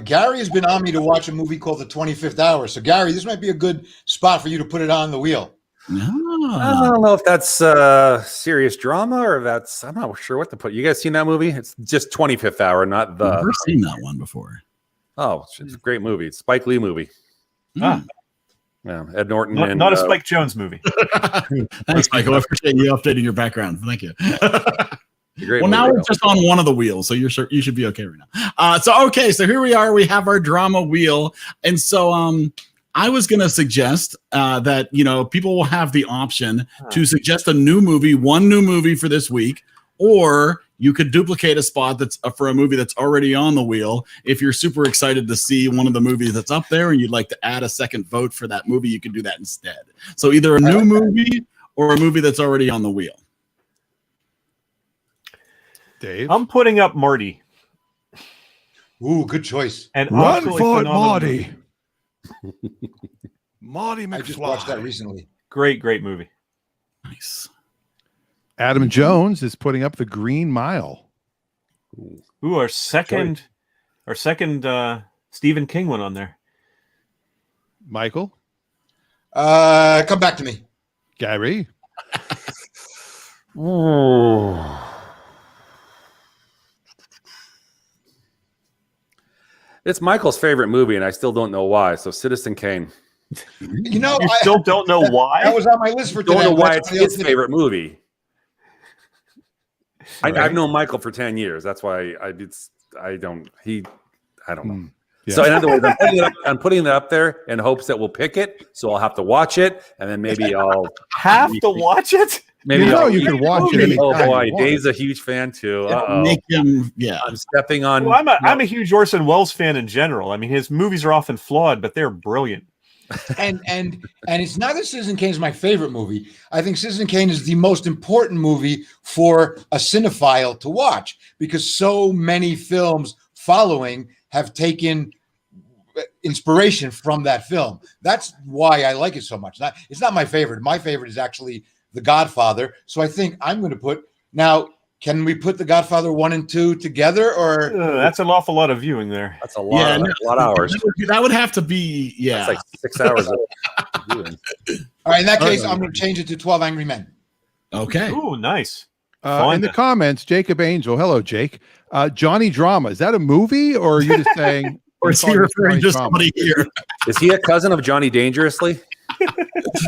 Gary has been on me to watch a movie called The 25th Hour. So, Gary, this might be a good spot for you to put it on the wheel. I don't know if that's serious drama or I'm not sure what to put. You guys seen that movie? It's just 25th Hour, not the. I've never seen that one before. Oh, it's a great movie. It's a Spike Lee movie. Yeah, Ed Norton. Not a Spike Jones movie. Thanks, Michael. I appreciate you updating your background. Thank you. Well, now we're just on one of the wheels, so you should be okay right now. So here we are. We have our drama wheel, and so I was going to suggest that, people will have the option to suggest one new movie for this week, or you could duplicate a spot that's for a movie that's already on the wheel. If you're super excited to see one of the movies that's up there and you'd like to add a second vote for that movie, you can do that instead. So either a new movie or a movie that's already on the wheel. Dave? I'm putting up Marty. Ooh, good choice. And run for it, Marty. Marty McFly. I just watched that recently. Great movie. Nice. Adam Jones is putting up The Green Mile. Ooh, our second Stephen King one on there. Michael? Come back to me. Gary? It's Michael's favorite movie, and I still don't know why. So, Citizen Kane. You still don't know why? That was on my list for today. Don't know why it's his favorite movie. I've known Michael for 10 years. That's why I don't know. Yeah. So in other words, I'm putting it up there in hopes that we'll pick it. So I'll have to watch it, and then maybe I'll have to watch it. Maybe you can watch it. Oh boy, Dave's a huge fan too. Make him, I'm stepping on. Well, I'm a huge Orson Welles fan in general. I mean, his movies are often flawed, but they're brilliant. And it's not that Citizen Kane is my favorite movie. I think Citizen Kane is the most important movie for a cinephile to watch, because so many films following have taken inspiration from that film. That's why I like it so much. It's not my favorite. My favorite is actually The Godfather. So I think I'm going to put now. Can we put The Godfather 1 and 2 together, or that's an awful lot of viewing there? That's a lot. A lot of hours. That would have to be That's like 6 hours of viewing. All right, in that case, I'm going to change it to 12 Angry Men. Okay. Ooh, nice. In the comments, Jacob Angel. Hello, Jake. Johnny Drama. Is that a movie, or are you just saying? Or is he referring to somebody here? Is he a cousin of Johnny Dangerously?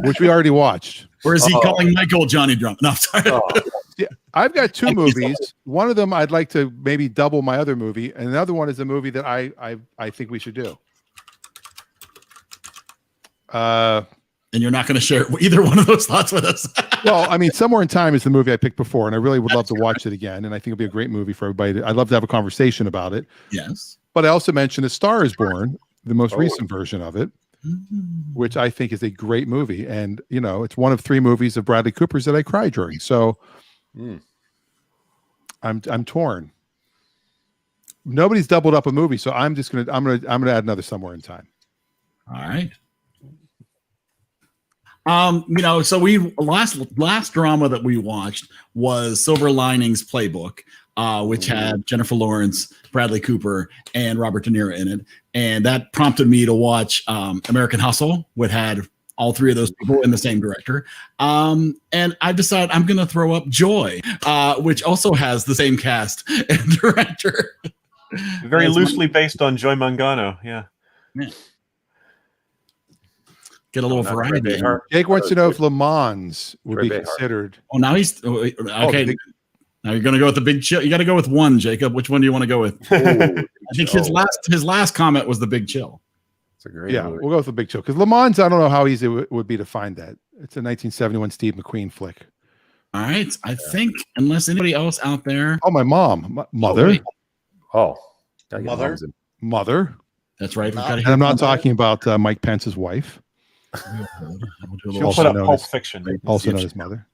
Which we already watched. Or is he calling Michael Johnny Drama? No, sorry. Yeah, I've got two movies. One of them I'd like to maybe double my other movie, and another one is a movie that I think we should do. And you're not going to share either one of those thoughts with us. Well, I mean, Somewhere in Time is the movie I picked before, and I really would love to watch it again. And I think it'll be a great movie for everybody. I'd love to have a conversation about it. Yes. But I also mentioned A Star is Born, the most recent version of it, which I think is a great movie. And, it's one of 3 movies of Bradley Cooper's that I cried during. So I'm torn. Nobody's doubled up a movie, so I'm gonna add another Somewhere in Time. All right. So we last drama that we watched was Silver Linings Playbook, which had Jennifer Lawrence, Bradley Cooper, and Robert De Niro in it, and that prompted me to watch American Hustle, which had all 3 of those people in the same director. And I decided I'm going to throw up Joy, which also has the same cast and director. Very loosely based on Joy Mangano. Yeah. Get a little variety. Jake wants to know if Le Mans would be considered. Oh, now he's okay. Now you're going to go with the Big Chill. You got to go with one, Jacob. Which one do you want to go with? I think his last comment was the Big Chill. It's a great movie. We'll go with the Big Chill, because Le Mans, I don't know how easy it would be to find that. It's a 1971 Steve McQueen flick. All right, I think unless anybody else out there. Oh, my mom, mother. Mother. That's right. And I'm not talking about Mike Pence's wife. She'll put up Pulp Fiction. Also known as Mother.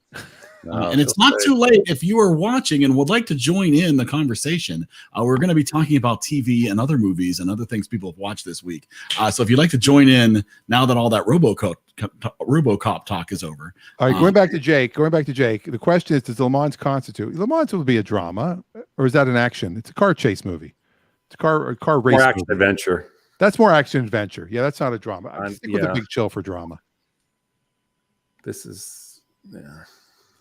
And it's not too late if you are watching and would like to join in the conversation. We're going to be talking about TV and other movies and other things people have watched this week. So if you'd like to join in now that all that RoboCop talk is over. All right, going back to Jake. The question is, does Le Mans constitute? Le Mans will be a drama, or is that an action? It's a car chase movie. It's a car race. More action adventure. That's more action adventure. Yeah, that's not a drama. I stick with a Big Chill for drama. This is,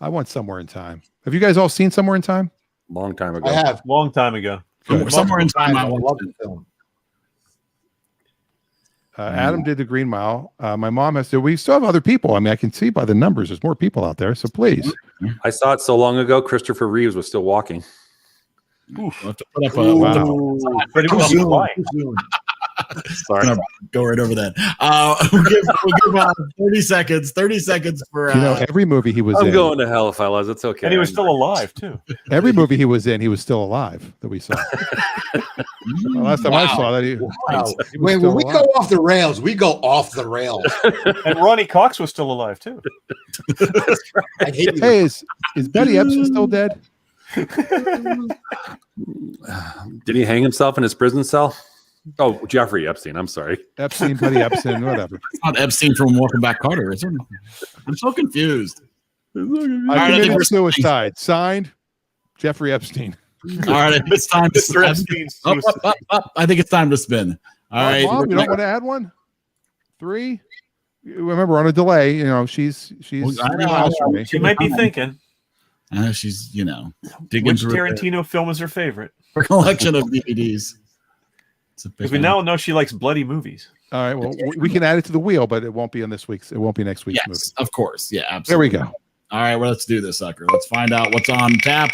I want Somewhere in Time. Have you guys all seen Somewhere in Time? Long time ago. I have. Long time ago. Somewhere in Time. I love the film. Adam did The Green Mile. My mom has to. We still have other people. I mean, I can see by the numbers there's more people out there. So please. I saw it so long ago. Christopher Reeves was still walking. We'll have to put up Sorry. Go right over that. We'll give 30 seconds. 30 seconds for. Every movie he was in. I'm going to hell, fellas. It's okay. And he was still alive too. Every movie he was in, he was still alive that we saw. Last time I saw that, he was Wait, still when we alive. go off the rails, we go off the rails. And Ronnie Cox was still alive too. I hate you. Hey, is Betty Epson still dead? Did he hang himself in his prison cell? Oh, Jeffrey Epstein. I'm sorry. Epstein, Betty Epson, whatever. It's not Epstein from Welcome Back, Carter, is it? I'm so confused. I committed suicide. Signed, Jeffrey Epstein. All right, it's time to Mr. Epstein's suicide. up. I think it's time to spin. All right, Mom, you don't want to add one? 3? Remember, on a delay, she's 3 miles from me. She might be thinking. She's, digging Which through Tarantino film is her favorite? her collection of DVDs. Because we now know she likes bloody movies. All right, well, we can add it to the wheel, but it won't be on this week's. It won't be next week's movie. Yes, of course. Yeah, absolutely. There we go. All right, well, let's do this, sucker. Let's find out what's on tap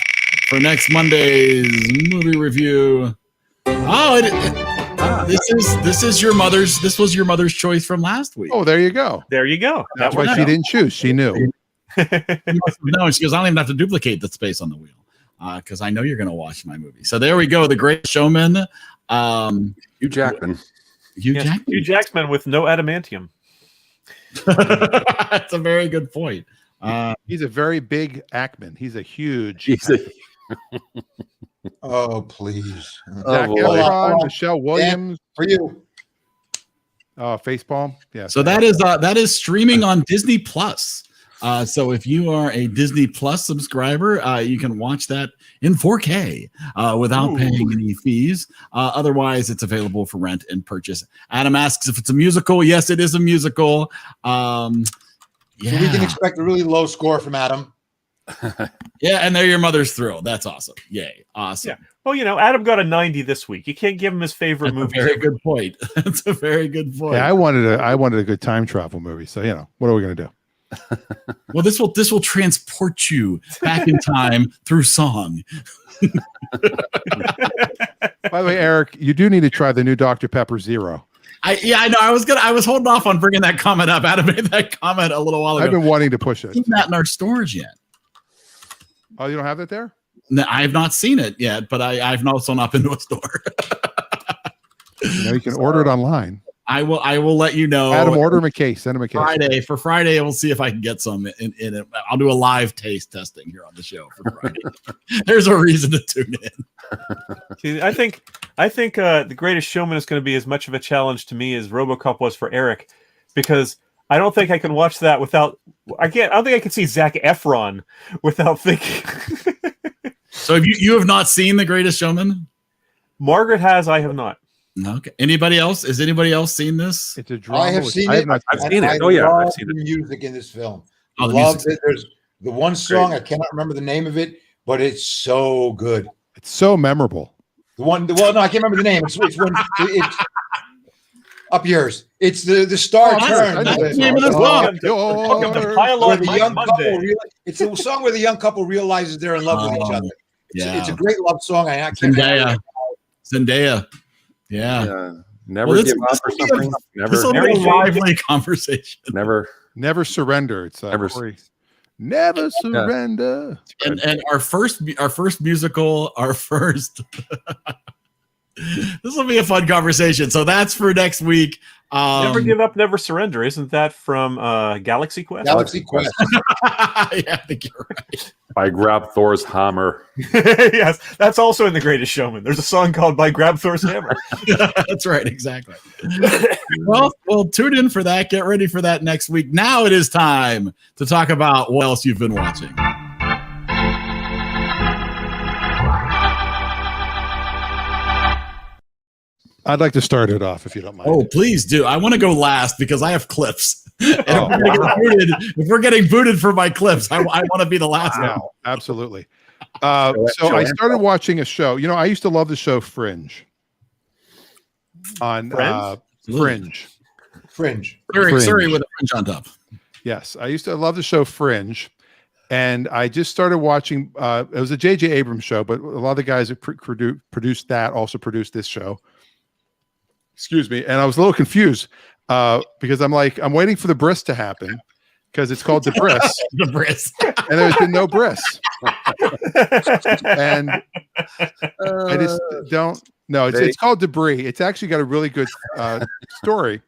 for next Monday's movie review. Oh, this is your mother's. This was your mother's choice from last week. Oh, there you go. There you go. That's why she didn't choose. She knew. No, she goes, I don't even have to duplicate the space on the wheel because I know you're going to watch my movie. So there we go. The Great Showman. Hugh Jackman. Hugh Jackman with no adamantium. That's a very good point. He's a very big Ackman. He's a huge. Oh, please. Zach Efron, Michelle Williams. For you. Facepalm. Yeah. So that is streaming on Disney Plus. So if you are a Disney Plus subscriber, you can watch that in 4K without paying any fees. Otherwise, it's available for rent and purchase. Adam asks if it's a musical. Yes, it is a musical. So we can expect a really low score from Adam. Yeah, and they're your mother's thrill. That's awesome. Yay. Awesome. Yeah. Well, Adam got a 90 this week. You can't give him his favorite movie. Very good point. That's a very good point. Yeah, I wanted a good time travel movie. So, what are we going to do? Well, this will transport you back in time through song. By the way, Eric, you do need to try the new Dr. Pepper Zero. I know. I was holding off on bringing that comment up. Adam made that comment a little while ago. I've been wanting to push it. Seen that in our stores yet? Oh, you don't have that there? No, I have not seen it yet, but I've also not been to a store. You can order it online. I will let you know. Adam, order him a case. Send him a case. For Friday, we'll see if I can get some in it. I'll do a live taste testing here on the show for Friday. There's a reason to tune in. See, I think The Greatest Showman is going to be as much of a challenge to me as RoboCop was for Eric, because I don't think I can watch that without. I don't think I can see Zac Efron without thinking. So you have not seen The Greatest Showman? Margaret has. I have not. Okay. Anybody else? Has anybody else seen this? It's a drama. I have seen it. I've seen it. Oh yeah, I've seen the it. music in this film. Oh, the Loved music. it. There's the one song, I cannot remember the name of it, but it's so good. It's so memorable. No, I can't remember the name. It's when it's up yours. It's the star turn. That's the name of the song. Welcome to Pile Where On the Mike young Monday. couple it's a song where the young couple realizes they're in love with each other. It's a great love song. I can't Zendaya. Yeah. Never give up or something. Never lively conversation. Never surrender. It's never surrender. And our first musical, this will be a fun conversation. So that's for next week. Never give up, never surrender. Isn't that from Galaxy Quest? Galaxy Quest. Yeah, I think you're right. By Grab Thor's Hammer. Yes, that's also in The Greatest Showman. There's a song called By Grab Thor's Hammer. That's right, exactly. Well, tune in for that. Get ready for that next week. Now it is time to talk about what else you've been watching. I'd like to start it off if you don't mind. Oh, please do. I want to go last because I have clips. And if we're getting booted for my clips, I want to be the last one. Absolutely. So I started watching a show. I used to love the show Fringe. On Fringe. Sorry, with a fringe on top. Yes, I used to love the show Fringe, and I just started watching. It was a J.J. Abrams show, but a lot of the guys that produced that also produced this show. Excuse me. And I was a little confused because I'm waiting for the bris to happen because it's called the bris. The bris. And there's been no bris. And I just don't know. It's called Debris. It's actually got a really good story.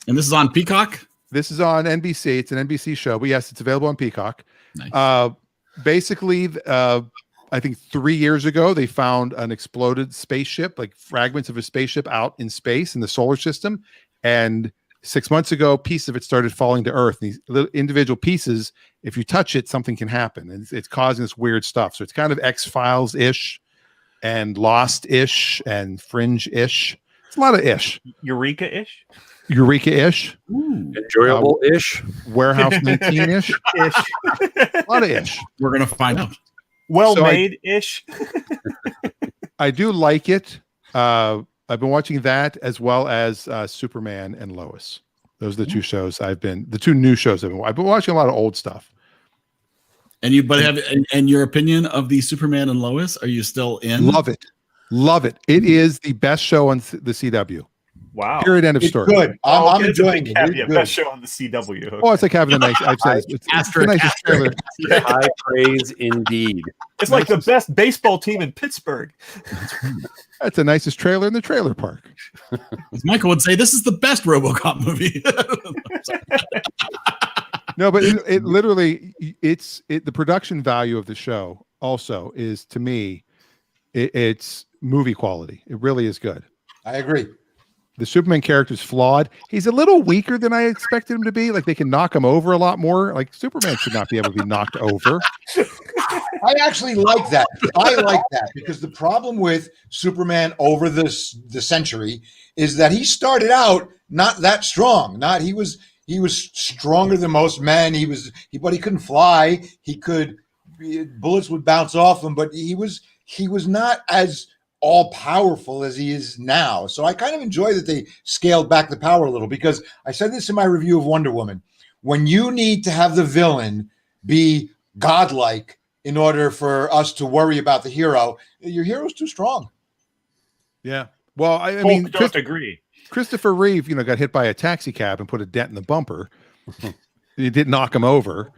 And this is on Peacock? This is on NBC. It's an NBC show. But yes, it's available on Peacock. Nice. Basically, I think 3 years ago, they found an exploded spaceship, like fragments of a spaceship out in space in the solar system. And 6 months ago, a piece of it started falling to Earth. These little individual pieces, if you touch it, something can happen. And it's causing this weird stuff. So it's kind of X-Files-ish and Lost-ish and Fringe-ish. It's a lot of ish. Eureka-ish? Eureka-ish. Enjoyable-ish. Warehouse 19-ish. A lot of ish. We're going to find out. Well-made-ish. I do like it. I've been watching that as well as Superman and Lois. Those are the two shows the two new shows I've been watching a lot of old stuff. And your opinion of the Superman and Lois? Are you still in? Love it. It is the best show on the CW. Wow. Period. End of story. Good. I'm enjoying it. Best show on the CW. Okay. Oh, it's like having a nice. I've said it's the nicest trailer. High praise indeed. It's like the best baseball team in Pittsburgh. That's the nicest trailer in the trailer park. As Michael would say, this is the best RoboCop movie. No, but it literally, the production value of the show also is, to me, it's movie quality. It really is good. I agree. The Superman character is flawed. He's a little weaker than I expected him to be. Like, they can knock him over a lot more. Like, Superman should not be able to be knocked over. I actually like that. I like that because the problem with Superman over the century is that he started out not that strong. He was stronger than most men. But he couldn't fly. Bullets would bounce off him, but he was not as all powerful as he is now. So I kind of enjoy that they scaled back the power a little, because I said this in my review of Wonder Woman. When you need to have the villain be godlike in order for us to worry about the hero, your hero's too strong. Yeah. Well, I mean, don't agree. Christopher Reeve, got hit by a taxi cab and put a dent in the bumper. It didn't knock him over.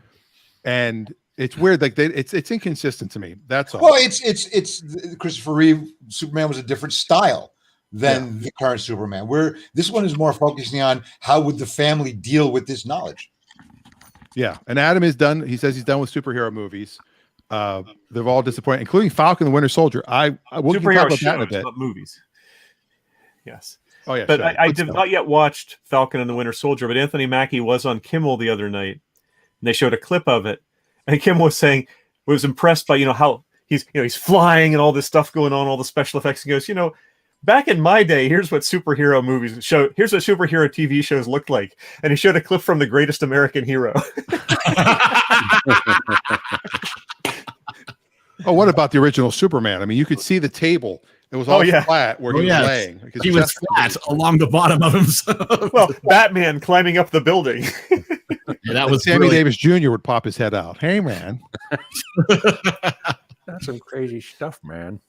And it's weird, like it's inconsistent to me. That's all. Well, it's Christopher Reeve Superman was a different style than the current Superman. This one is more focusing on how would the family deal with this knowledge. Yeah, and Adam is done. He says he's done with superhero movies. They're all disappointing, including Falcon and the Winter Soldier. I will talk about that in a bit. Movies. Yes. Oh yeah, but I did not yet watched Falcon and the Winter Soldier. But Anthony Mackie was on Kimmel the other night, and they showed a clip of it. And Kim was saying, was impressed by, how he's flying and all this stuff going on, all the special effects. He goes, back in my day, here's what superhero movies show. Here's what superhero TV shows looked like. And he showed a clip from The Greatest American Hero. Oh, what about the original Superman? I mean, you could see the table. It was all flat where he was laying. He was flat along the bottom of himself. Well, Batman climbing up the building. Yeah, that was Sammy Davis Jr. would pop his head out. Hey, man. That's some crazy stuff, man.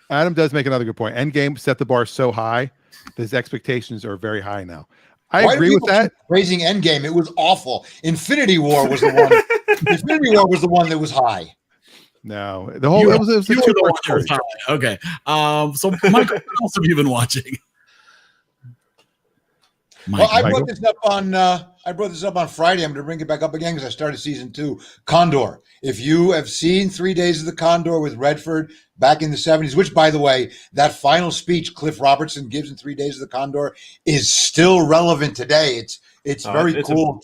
Adam does make another good point. Endgame set the bar so high that his expectations are very high now. I agree with that. Raising Endgame, it was awful. Infinity War was the one. Infinity War was the one that was high. No, the whole it was a two-part series. Okay. So Michael, what else have you been watching? Well, I brought this up on Friday. I'm going to bring it back up again because I started season 2. Condor. If you have seen 3 Days of the Condor with Redford back in the 70s, which, by the way, that final speech Cliff Robertson gives in 3 Days of the Condor is still relevant today. It's very cool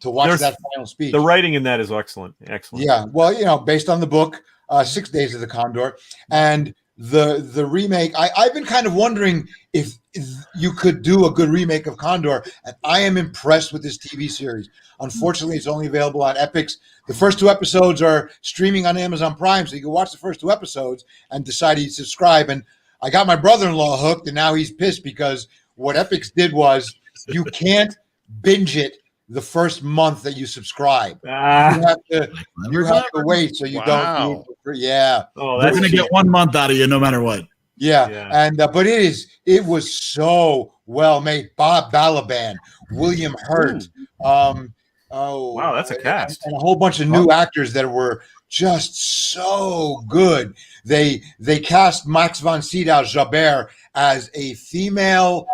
to watch that final speech. The writing in that is excellent. Excellent. Yeah. Well, based on the book, 6 Days of the Condor, and the remake. I've been kind of wondering if you could do a good remake of Condor, and I am impressed with this TV series. Unfortunately, it's only available on Epix. The first 2 episodes are streaming on Amazon Prime, so you can watch the first 2 episodes and decide to subscribe. And I got my brother-in-law hooked, and now he's pissed because what Epix did was you can't binge it the first month that you subscribe. You have to wait so you don't. Yeah. Oh, they're going to get 1 month out of you no matter what. Yeah. And but it was so well made. Bob Balaban, William Hurt. Wow, that's a cast. And a whole bunch of new actors that were just so good. They cast Max von Sydow Jabert as a female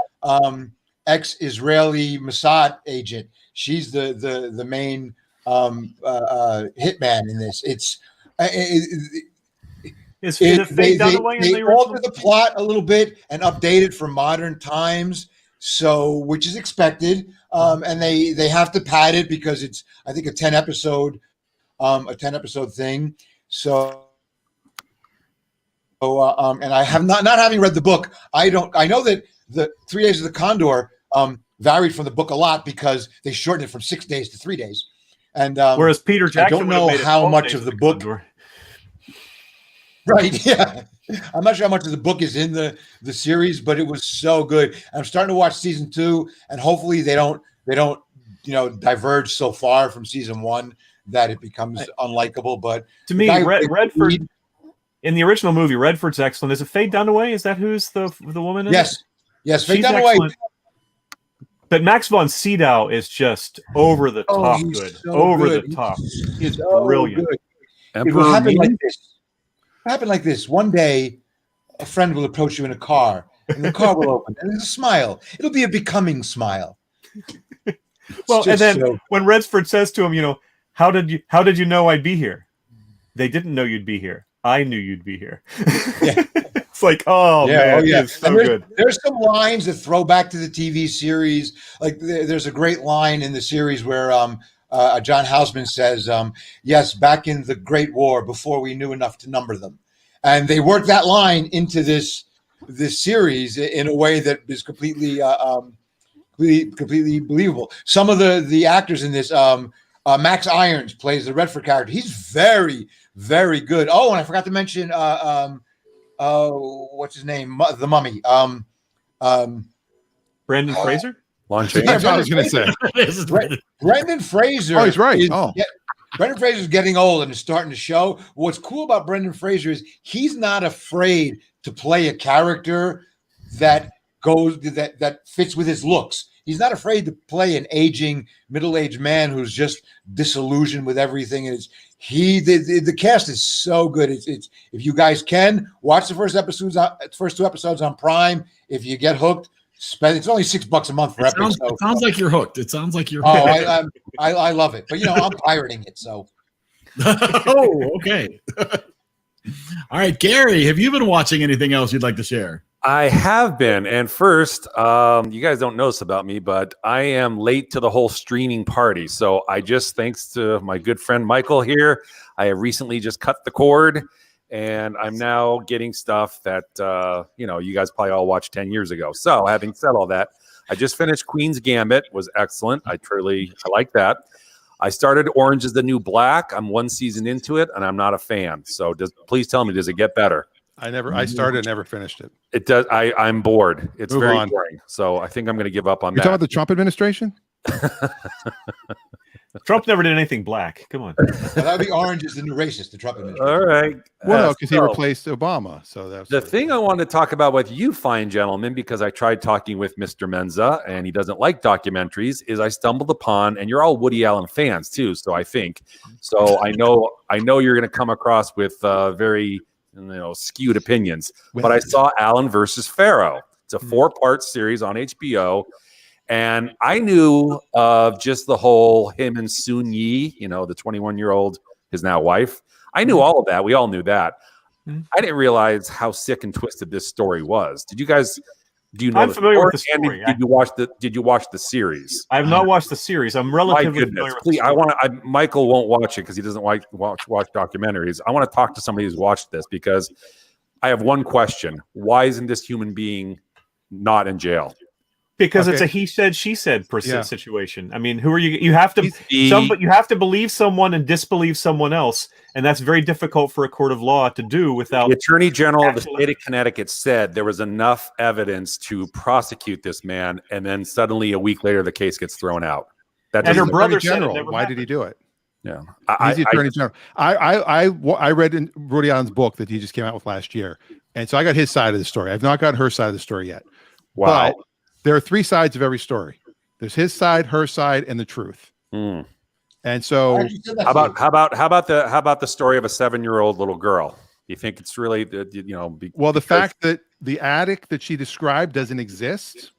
ex-Israeli Mossad agent. She's the main hitman in this. They altered the plot a little bit and updated for modern times, which is expected. And they have to pad it because it's, I think, a 10 episode thing. So, and I have not having read the book, I know that the 3 Days of the Condor varied from the book a lot because they shortened it from 6 days to 3 days. And whereas Peter Jackson, I don't know how much of the book. Condor. Right. Yeah. I'm not sure how much of the book is in the series, but it was so good. I'm starting to watch season 2, and hopefully they don't diverge so far from season 1 that it becomes unlikable. But to me, Redford in the original movie, Redford's excellent. Is it Faye Dunaway? Is that who's the woman? Yes. Faye Dunaway. But Max von Sydow is just over the top good. So over good. The top. He's so brilliant. Good. It will happen like this. Happen like this. One day, a friend will approach you in a car, and the car will open, and there's a smile. It'll be a becoming smile. Well, and then when Redford says to him, how did you know I'd be here? They didn't know you'd be here. I knew you'd be here. Yeah. It's like, man, it's so good. There's some lines that throw back to the TV series. Like there's a great line in the series where John Houseman says, yes, back in the Great War, before we knew enough to number them. And they work that line into this series in a way that is completely believable. Some of the actors in this, Max Irons plays the Redford character. He's very, very good. Oh, and I forgot to mention, what's his name? The Mummy. Brandon Fraser? That's what I was going to say. Brendan Fraser. Oh, he's right. Brendan Fraser is getting old and is starting to show. What's cool about Brendan Fraser is he's not afraid to play a character that fits with his looks. He's not afraid to play an aging, middle-aged man who's just disillusioned with everything. And the cast is so good. It's if you guys can watch the first 2 episodes on Prime. If you get hooked, it's only $6 a month for episodes. It sounds like you're hooked. It sounds like you're hooked. Oh, I love it. But I'm pirating it, so. Oh, okay. All right, Gary, have you been watching anything else you'd like to share? I have been. And first, you guys don't know this about me, but I am late to the whole streaming party. So thanks to my good friend Michael here, I have recently just cut the cord. And I'm now getting stuff that, you guys probably all watched 10 years ago. So having said all that, I just finished Queen's Gambit. Was excellent. I like that. I started Orange is the New Black. I'm 1 season into it, and I'm not a fan. So please tell me, does it get better? I started, never finished it. It does. I'm bored. It's very boring. So I think I'm going to give up on that. You're talking about the Trump administration? Trump never did anything black. Come on. That would be Orange is the New Racist, the Trump administration. All right. Well, because he replaced Obama. So that's the thing I wanted to talk about with you fine gentlemen, because I tried talking with Mr. Menza and he doesn't like documentaries, is I stumbled upon, and you're all Woody Allen fans too, so I think. So I know you're going to come across with very skewed opinions. But I saw Allen versus Pharaoh. It's a 4-part series on HBO. And I knew of just the whole him and Soon Yi, the 21-year-old, his now wife. I knew all of that. We all knew that. I didn't realize how sick and twisted this story was. Do you know? I'm familiar with the story. Did you watch the series? I have not watched the series. I'm relatively familiar with the story. Michael won't watch it because he doesn't watch documentaries. I want to talk to somebody who's watched this because I have one question. Why isn't this human being not in jail? Because it's a he said, she said situation. I mean, who are you? You have to believe someone and disbelieve someone else, and that's very difficult for a court of law to do without. The Attorney General of the state of Connecticut said there was enough evidence to prosecute this man, and then suddenly a week later the case gets thrown out. And her brother said why did he do it? Yeah, he's the Attorney General. I read in Woody Allen's book that he just came out with last year. And so I got his side of the story. I've not got her side of the story yet. Wow. But there are 3 sides of every story. There's his side, her side, and the truth. Mm. And so how about the story of a 7-year-old little girl? You think it's really the fact that the attic that she described doesn't exist,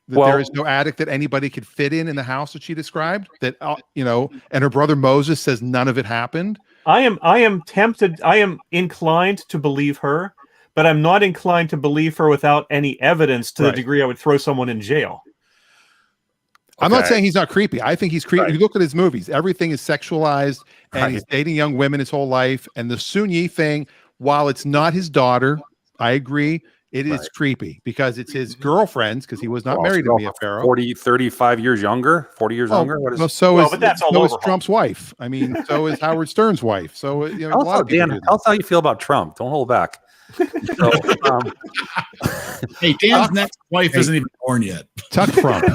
that there is no attic that anybody could fit in the house that she described, that and her brother Moses says none of it happened. I am tempted. I am inclined to believe her, but I'm not inclined to believe her without any evidence to the degree I would throw someone in jail. I'm not saying he's not creepy. I think he's creepy. Right. You look at his movies, everything is sexualized, and he's dating young women his whole life. And the Sun-Yi thing, while it's not his daughter, I agree, it is creepy because it's his girlfriend's, because he was not married to Mia Farrow. 35 years younger, 40 years younger. What is, so is Trump's wife. I mean, so is Howard Stern's wife. So a lot of people tell us how you feel about Trump. Don't hold back. So, hey, Dan's next wife isn't even born yet. Tuck Trump.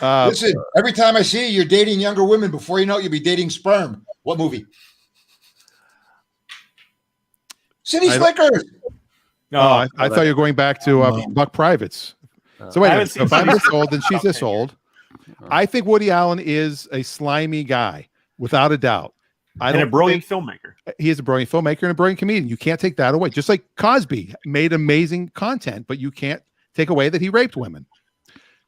Listen, every time I see you, you're dating younger women. Before you know it, you'll be dating sperm. What movie? City Slickers. No, I thought you were going back to Buck Privates. So wait, if I'm this old, then she's this old. I think Woody Allen is a slimy guy, without a doubt. And a brilliant filmmaker. He is a brilliant filmmaker and a brilliant comedian. You can't take that away. Just like Cosby made amazing content, but you can't take away that he raped women.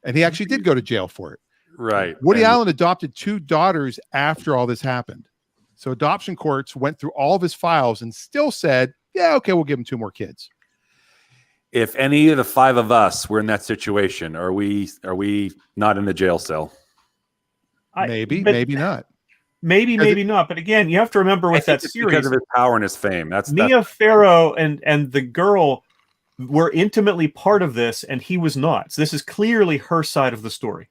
And he actually did go to jail for it. Right. Woody Allen adopted 2 daughters after all this happened. So adoption courts went through all of his files and still said, yeah, okay, we'll give him 2 more kids. If any of the 5 of us were in that situation, are we not in the jail cell? Maybe not. Maybe not. But again, you have to remember with that series, because of his power and his fame. That's Mia Farrow and the girl were intimately part of this, and he was not. So this is clearly her side of the story.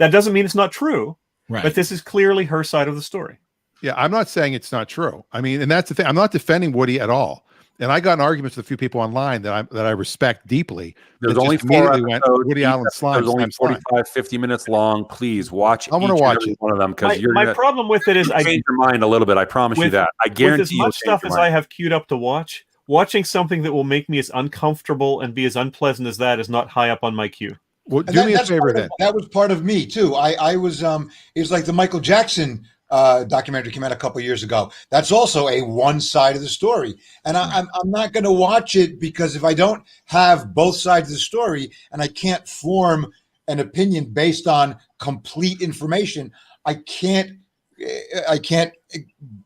That doesn't mean it's not true, but this is clearly her side of the story. Yeah, I'm not saying it's not true. I mean, and that's the thing. I'm not defending Woody at all. And I got in arguments with a few people online that I respect deeply. There's only 4 episodes. Woody Allen slime. There's only 45, 50 minutes long. Please watch. I want to watch one of them because my problem with it is I change your mind a little bit. I promise you that. I guarantee with as much stuff as I have queued up to watch, watching something that will make me as uncomfortable and be as unpleasant as that is not high up on my queue. Well, do me a favor then. That was part of me too. I was it was like the Michael Jackson documentary came out a couple years ago. That's also a one side of the story, and I'm not going to watch it because if I don't have both sides of the story and I can't form an opinion based on complete information, I can't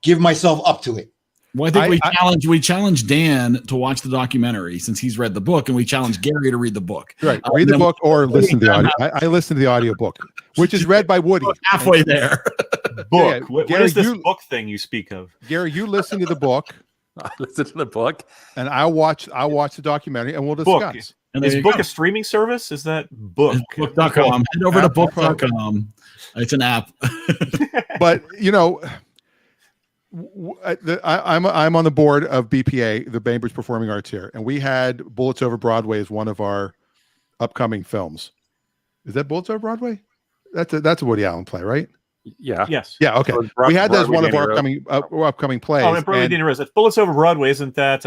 give myself up to it. Well, I think we challenged Dan to watch the documentary since he's read the book, and we challenged Gary to read the book. Right, read the book or listen to the audio. I listen to the audio book, which is read by Woody. Halfway there. Book. What is this book thing you speak of? Gary, you listen to the book. I listen to the book, and I'll watch the documentary, and we'll discuss. And is book a streaming service? Is that book? Book.com. Head over to book.com. It's an app. But I'm on the board of BPA, the Bainbridge Performing Arts here, and we had Bullets Over Broadway as one of our upcoming films. Is that Bullets Over Broadway? That's a Woody Allen play, right? Yeah. Yes. Yeah. Okay. We had that as one of our upcoming plays. Oh, and Broadway Danny Rose. Bullets Over Broadway. Isn't that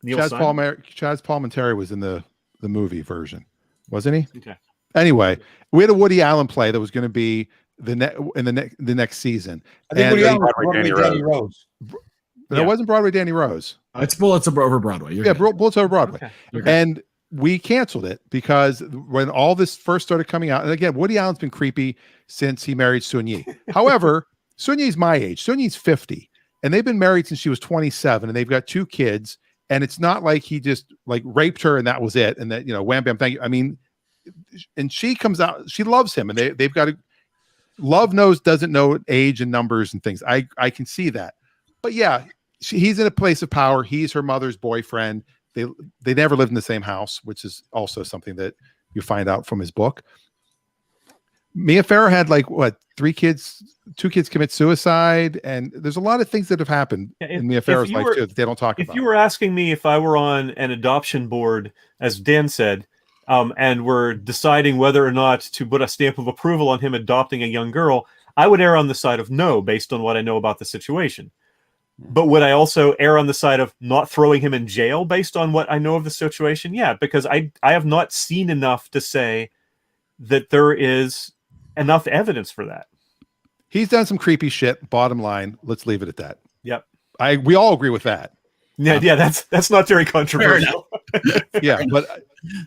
Neil Simon? Chaz Palminteri was in the movie version, wasn't he? Okay. Anyway, we had a Woody Allen play that was going to be the next season. I think Woody Allen was Broadway Danny Rose. But it wasn't Broadway Danny Rose. It's Bullets Over Broadway. Bullets Over Broadway. Okay. And we canceled it because when all this first started coming out, and again, Woody Allen's been creepy since he married Sun-Yi. However, Sun-Yi's my age. Sun-Yi's 50, and they've been married since she was 27, and they've got 2 kids. And it's not like he just raped her and that was it. And that, wham, bam, thank you. I mean, and she comes out, she loves him, and they've got love doesn't know age and numbers and things. I can see that. But yeah, he's in a place of power. He's her mother's boyfriend. They never lived in the same house, which is also something that you find out from his book. Mia Farrow had 3 kids, 2 kids commit suicide, and there's a lot of things that have happened in Mia Farrow's life too that they don't talk about. If you were asking me if I were on an adoption board, as Dan said, and we're deciding whether or not to put a stamp of approval on him adopting a young girl, I would err on the side of no, based on what I know about the situation. But would I also err on the side of not throwing him in jail based on what I know of the situation? Yeah, because I have not seen enough to say that there is enough evidence for that. He's done some creepy shit. Bottom line, let's leave it at that. Yep. We all agree with that. Yeah, that's not very controversial. Yeah, but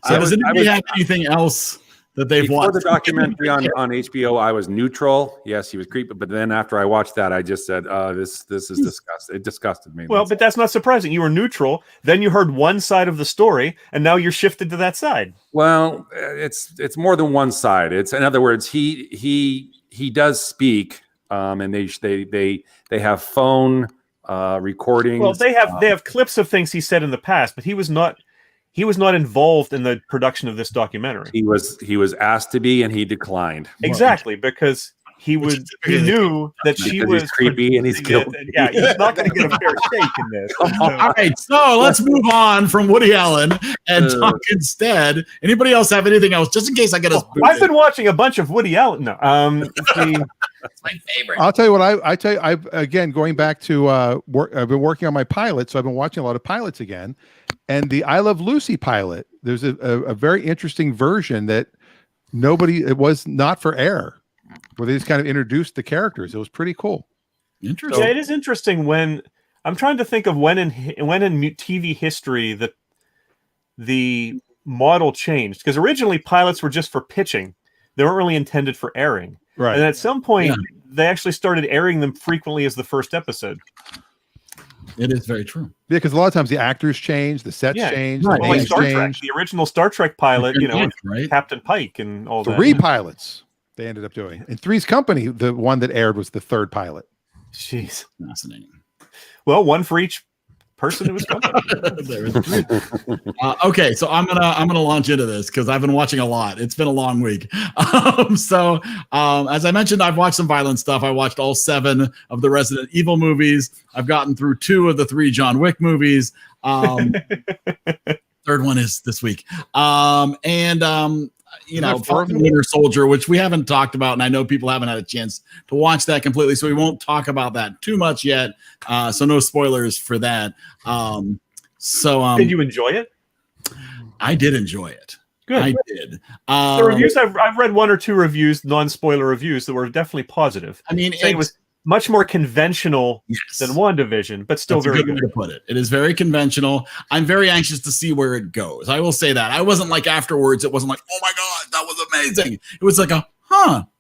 does anybody have anything else that they've Before watched? the documentary on HBO, I was neutral. Yes, he was creepy, but then after I watched that, I just said, "This is disgusting." It disgusted me. Well, but that's not surprising. You were neutral, then you heard one side of the story, and now you're shifted to that side. Well, it's more than one side. It's, in other words, he does speak, and they have phone recordings. Well, they have clips of things he said in the past, but he was not involved in the production of this documentary. He was asked to be, and he declined. Exactly, because he knew that she was creepy and he's guilty. Yeah, he's not going to get a fair shake in this. All right, so let's move on from Woody Allen and talk instead. Anybody else have anything else, just in case I get us? I've been watching a bunch of Woody Allen. No, that's my favorite. I'll tell you what I tell you. I've again going back to work. I've been working on my pilot, so I've been watching a lot of pilots again. And the I Love Lucy pilot, there's a very interesting version that it was not for air, where they just kind of introduced the characters. It was pretty cool. Interesting. Yeah, it is interesting when I'm trying to think of when in TV history that the model changed, because originally pilots were just for pitching; they weren't really intended for airing. Right. And at some point, they actually started airing them frequently as the first episode. It is very true. Yeah, because a lot of times the actors change, the sets change, Right. the Like names Star Trek, change. the original Star Trek pilot, Pike, right? Captain Pike and all that. 3 pilots they ended up doing. And Three's Company, the one that aired was the 3rd pilot. Jeez. Fascinating. Well, one for each person who was coming. Okay, so I'm gonna launch into this because I've been watching a lot. It's been a long week. As I mentioned, I've watched some violent stuff. I watched all 7 of the Resident Evil movies. I've gotten through 2 of the 3 John Wick movies. Third one is this week. Falcon Winter Soldier, which we haven't talked about, and I know people haven't had a chance to watch that completely, so we won't talk about that too much yet. So no spoilers for that. Did you enjoy it? I did enjoy it. Good. I did. The reviews I've read 1 or 2 reviews, non-spoiler reviews, that were definitely positive. I mean, it was much more conventional than WandaVision, but still very good way to put it. It is very conventional. I'm very anxious to see where it goes. I will say that. I wasn't like afterwards, it wasn't like, oh my God, that was amazing. It was like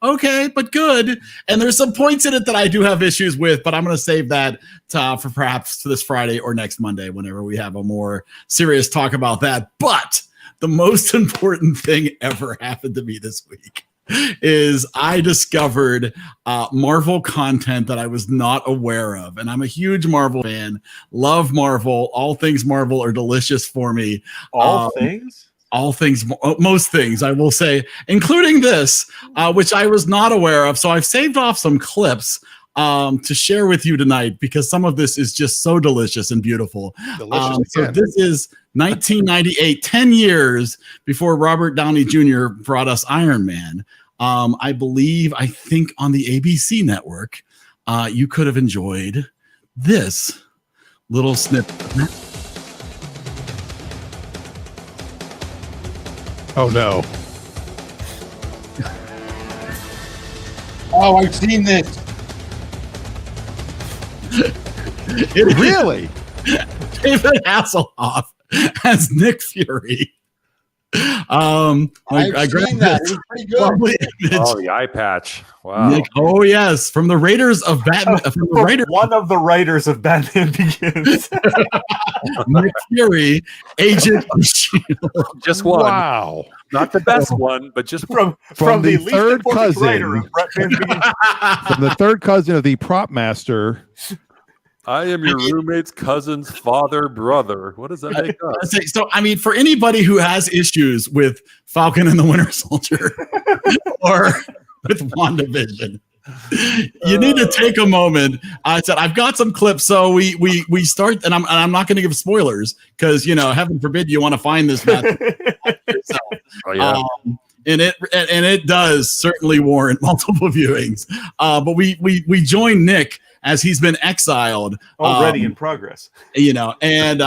okay, but good. And there's some points in it that I do have issues with, but I'm going to save that for perhaps to this Friday or next Monday, whenever we have a more serious talk about that. But the most important thing ever happened to me this week is I discovered Marvel content that I was not aware of. And I'm a huge Marvel fan, love Marvel. All things Marvel are delicious for me. All things? All things, most things, I will say, including this, which I was not aware of. So I've saved off some clips to share with you tonight, because some of this is just so delicious and beautiful. So this is 1998, 10 years before Robert Downey Jr. brought us Iron Man. I think on the ABC network, you could have enjoyed this little snippet. Oh no. Oh, I've seen this. Really? David Hasselhoff as Nick Fury. I've seen that. It was pretty good. Oh, the eye patch. Wow. Nick, oh yes, from the Raiders of Batman. One of the writers of Batman Begins. Nick Fury, Agent of S.H.I.E.L.D. Just one. Wow. Not the best one, but just from the least third important cousin. writer of Batman Begins. From the 3rd cousin of the prop master. I am your roommate's cousin's father, brother. What does that make us? So, I mean, for anybody who has issues with Falcon and the Winter Soldier or with WandaVision, you need to take a moment. I said, I've got some clips. So we start, and I'm not going to give spoilers because, heaven forbid you want to find this yourself. Oh, yeah. And it does certainly warrant multiple viewings. But we join Nick as he's been exiled. Already in progress. And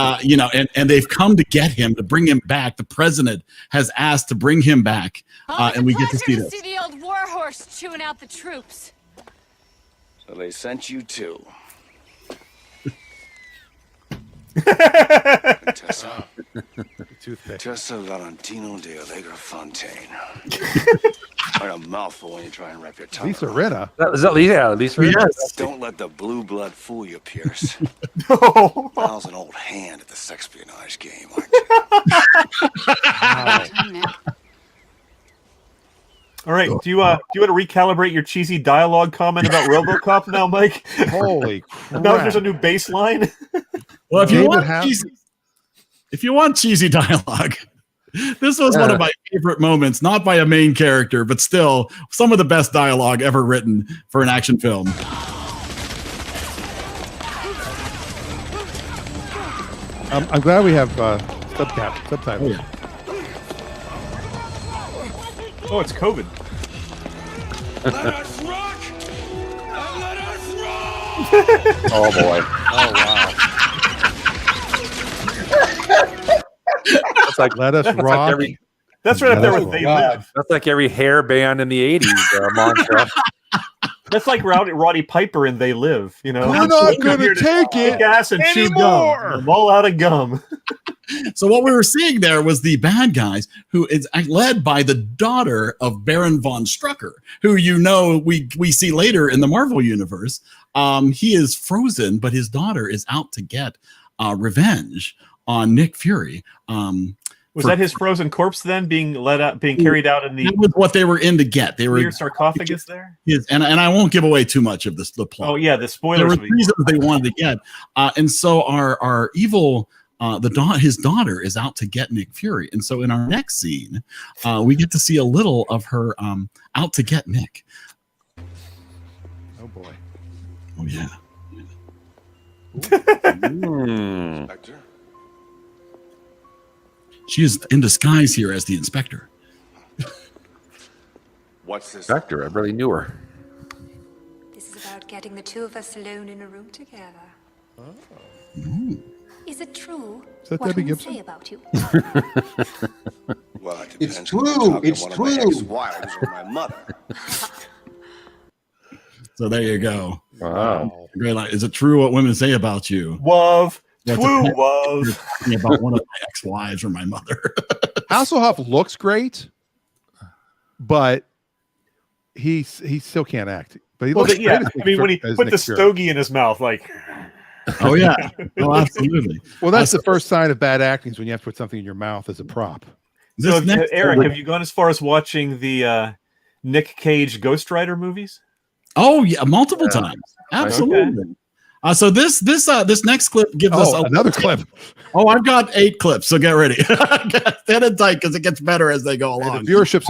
they've come to get him, to bring him back. The president has asked to bring him back, and we get to see this. See the old warhorse chewing out the troops. So they sent you too. Tessa Valentino de Allegra Fontaine. Quite a mouthful when you try and wrap your tongue. Lisa Rinna. Lisa Rinna. Yes. Don't let the blue blood fool you, Pierce. No. Val's an old hand at the sexpionage game, aren't you? All right. Do you want to recalibrate your cheesy dialogue comment about RoboCop now, Mike? Holy crap. Now there's a new baseline. Well, if you want cheesy dialogue, this was one of my favorite moments, not by a main character, but still some of the best dialogue ever written for an action film. I'm glad we have subtitles. Oh, it's COVID. Let us rock and let us roll. Oh boy. Oh wow. That's like let us rock. That's right up there with They Live. That's like every hair band in the 80s mantra. That's like Roddy Piper in They Live, We're not going to take it gas and chew gum. I'm all out of gum. So what we were seeing there was the bad guys, who is led by the daughter of Baron von Strucker, who we see later in the Marvel universe. He is frozen, but his daughter is out to get revenge on Nick Fury. Was that his frozen corpse then being carried out in the? That was what they were in to get. They were weird sarcophagus there. And I won't give away too much of the plot. Oh yeah, the spoilers. There were reasons they wanted to get, and so our evil. His daughter is out to get Nick Fury, and so in our next scene, we get to see a little of her out to get Nick. Oh boy! Oh yeah. Inspector? She is in disguise here as the inspector. What's this? Inspector, I really knew her. This is about getting the two of us alone in a room together. Oh. Is it true? Is that what Debbie women Gibson? say about you? Well, it It's depends true. on whether you're It's talking one of my true. ex-wives or my mother. So there you go. Wow. Great line. Is it true what women say about you? Wov. That's Twoo wov. About one of my ex-wives or my mother. Hasselhoff looks great, but he still can't act. But he looks great. I mean, when he put the stogie in his mouth, like. Oh yeah. Oh, absolutely. Well, that's the first sign of bad acting is when you have to put something in your mouth as a prop. So, Eric, have you gone as far as watching the Nick Cage Ghost Rider movies? Oh yeah, multiple times. Absolutely. Okay. So this next clip gives us another clip. Oh, I've got 8 clips, so get ready. Stand in tight because it gets better as they go along. And the viewership's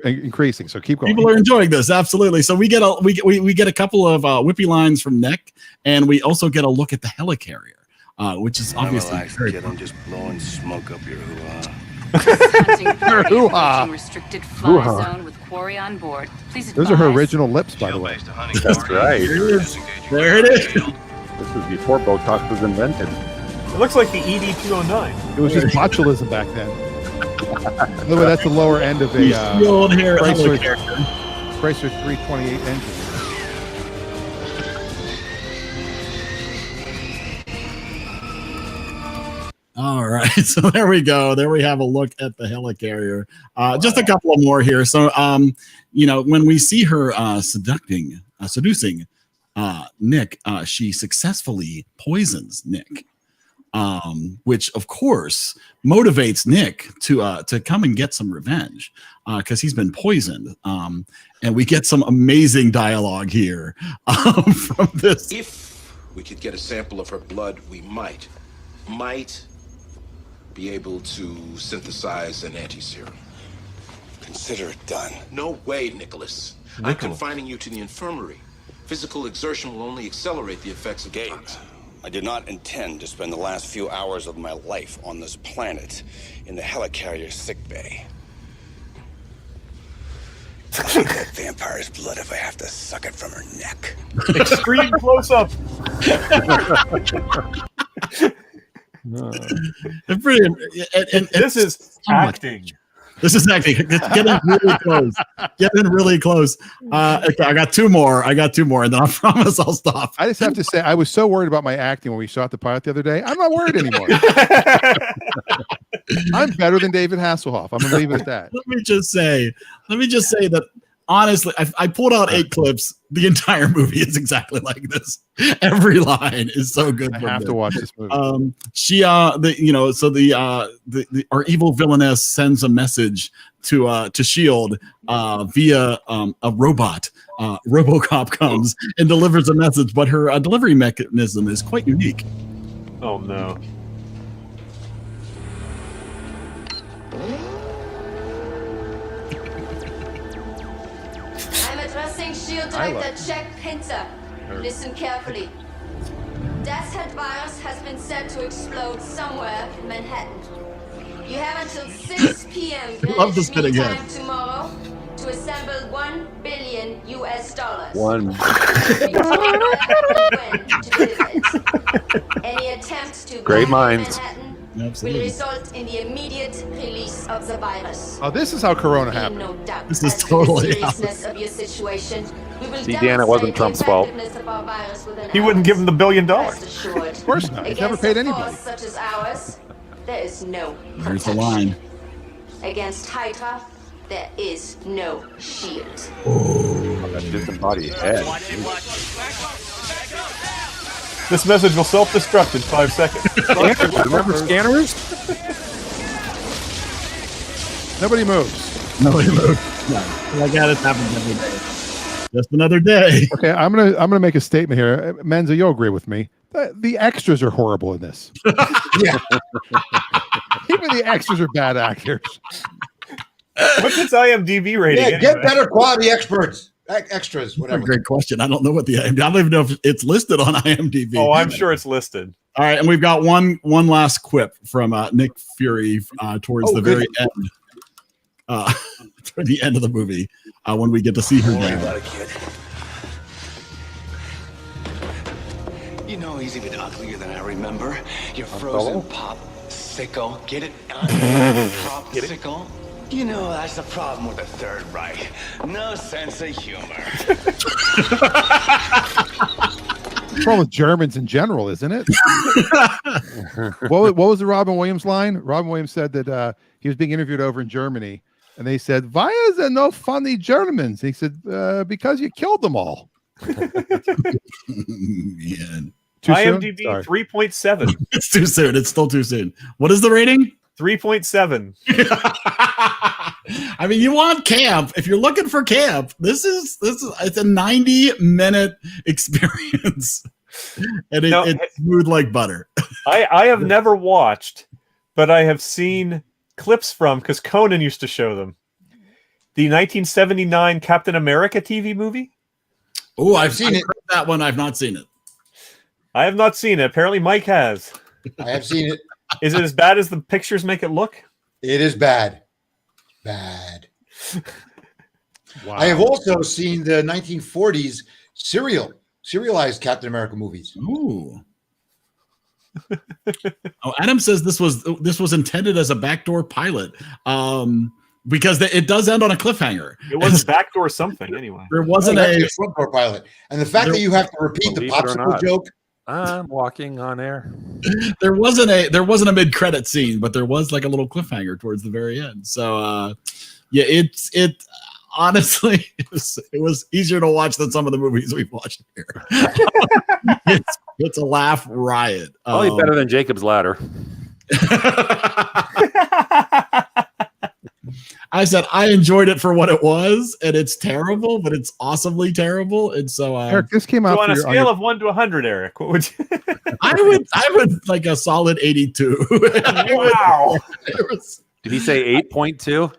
increasing, so keep going. People are enjoying this, absolutely. So we get a couple of whippy lines from Nick, and we also get a look at the helicarrier, which is obviously Relax, kid. I'm just blowing smoke up your hoo-ha. Approaching restricted fly zone with quarry on board. Please Those are her advise. original lips, by the way. That's right. There it is. This was before Botox was invented. It looks like the ED-209. It was just botulism back then. Look, that's the lower end of a Chrysler 328 engine. All right, so there we go. There we have a look at the helicarrier. Just a couple of more here. So, when we see her seducing Nick, she successfully poisons Nick, which of course motivates Nick to come and get some revenge because he's been poisoned. And we get some amazing dialogue here from this. If we could get a sample of her blood, we might be able to synthesize an anti-serum. Consider it done. No way, Nicholas. I'm confining you to the infirmary. Physical exertion will only accelerate the effects of Gates, I did not intend to spend the last few hours of my life on this planet in the helicarrier sickbay. I'll take that vampire's blood if I have to suck it from her neck. Extreme close up. This is acting. This is acting. It's getting really close. Getting really close. Okay, I got two more, and then I promise I'll stop. I just have to say, I was so worried about my acting when we shot the pilot the other day. I'm not worried anymore. I'm better than David Hasselhoff. I'm going to leave it at that. Let me just say that honestly, I pulled out 8 clips. The entire movie is exactly like this. Every line is so good. I have to watch this movie. Our evil villainess sends a message to Shield via a robot. RoboCop comes and delivers a message, but her delivery mechanism is quite unique. Oh no. I'm addressing Shield Director Jack Pinter. Listen carefully. Death's Head virus has been set to explode somewhere in Manhattan. You have until 6 p.m. Love this bit again. time tomorrow to assemble $1 billion. Any attempts to Great bomb minds. Manhattan Absolutely. will result in the immediate release of the virus. Oh, this is how Corona happened. No doubt. This is As to totally the seriousness of your situation, we will See, Dan, it wasn't demonstrate Trump's the fault. effectiveness of our virus within He wouldn't give him the $1 billion. Rest assured. Of course not. He's never Against paid a anybody. force such as ours, there is no There's the protection. line. Against Hydra, there is no shield. That disembodied head. This message will self-destruct in 5 seconds. Remember scanners? Nobody moves. Nobody moved. No. Like that, it's happened every day. Just another day. Okay, I'm gonna make a statement here. Menza, you'll agree with me. The extras are horrible in this. Yeah. Even the extras are bad actors. What's its IMDb rating? Yeah, get anyway? better quality extras, That's a whatever. great question. I don't know what I don't even know if it's listed on IMDb. Oh, I'm sure it's listed. All right, and we've got one last quip from Nick Fury towards the very end. Toward the end of the movie, when we get to see her Don't worry dad. about it, kid. You know he's even uglier than I remember. You're frozen pop sicko. Get it? Pop sicko. You know that's the problem with the Third Reich. No sense of humor. What's wrong with Germans in general, isn't it? What was the Robin Williams line? Robin Williams said that he was being interviewed over in Germany, and they said, "Why is there no funny Germans?" He said, "Because you killed them all." Man. Too soon? IMDb Sorry. 3.7. It's too soon. It's still too soon. What is the rating? 3.7. I mean, you want camp. If you're looking for camp, it's a 90-minute experience. And it's smooth like butter. I have never watched, but I have seen clips from, because Conan used to show them, the 1979 Captain America TV movie. Oh, I've seen it. That one, I've not seen it. I have not seen it. Apparently Mike has. I have seen it. Is it as bad as the pictures make it look? It is bad. Bad. Wow. I have also seen the 1940s serialized Captain America movies. Ooh. Oh, Adam says this was intended as a backdoor pilot. Because it does end on a cliffhanger. It was a backdoor something anyway. There wasn't a front door pilot, and the fact that you have to repeat the popsicle joke. I'm walking on air. There wasn't a mid-credit scene, but there was like a little cliffhanger towards the very end. So yeah, it honestly it was easier to watch than some of the movies we've watched here. It's a laugh riot. Probably better than Jacob's Ladder. I said I enjoyed it for what it was, and it's terrible, but it's awesomely terrible. And so, Eric, this came out on a scale of 1 to 100. Eric, what would you? I would like a solid 82. Wow. Did he say 8.2?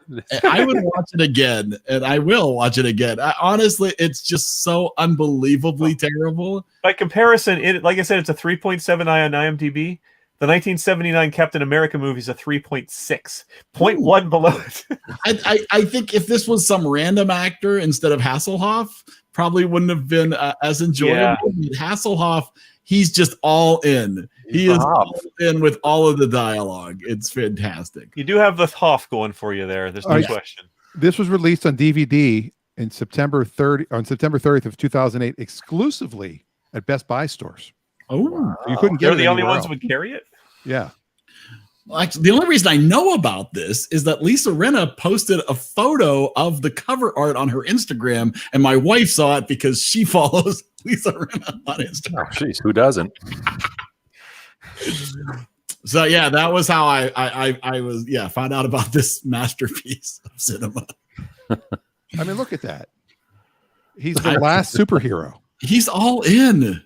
I would watch it again, and I will watch it again. Honestly, it's just so unbelievably terrible. By comparison, like I said, it's a 3.7 on IMDb. The 1979 Captain America movie is a 3.6, 0.1 below it. I think if this was some random actor instead of Hasselhoff, probably wouldn't have been as enjoyable. Yeah. Hasselhoff, he's just all in. He is all in with all of the dialogue. It's fantastic. You do have the Hoff going for you there. There's no question. This was released on DVD on September 30th of 2008, exclusively at Best Buy stores. Oh, wow. You couldn't get They're it the only anywhere ones else. who would carry it. Yeah. Actually, the only reason I know about this is that Lisa Rinna posted a photo of the cover art on her Instagram, and my wife saw it because she follows Lisa Rinna on Instagram. Oh, jeez, who doesn't? So yeah, that was how I was found out about this masterpiece of cinema. I mean, look at that. He's the last superhero. He's all in.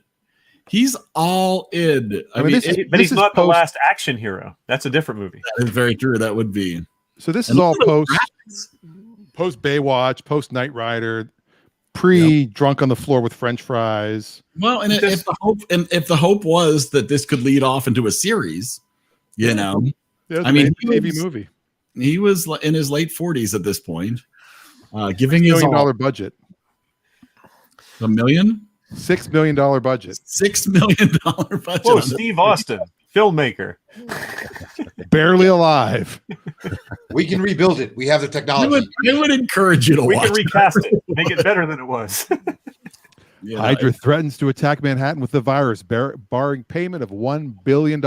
He's all in. I mean, but he's not the last action hero. That's a different movie. That is very true. That would be. So this is all post Baywatch, post Knight Rider, pre drunk on the floor with French fries. Well, and if the hope was that this could lead off into a series, you know, I mean, TV movie. He was in his late 40s at this point, giving his $6 million budget. $1 million. $6 million budget. $6 million budget. Whoa, Steve Austin, filmmaker. Barely alive. We can rebuild it. We have the technology. I would encourage you to watch. We can recast it, make it better than it was. Hydra threatens to attack Manhattan with the virus, barring payment of $1 billion.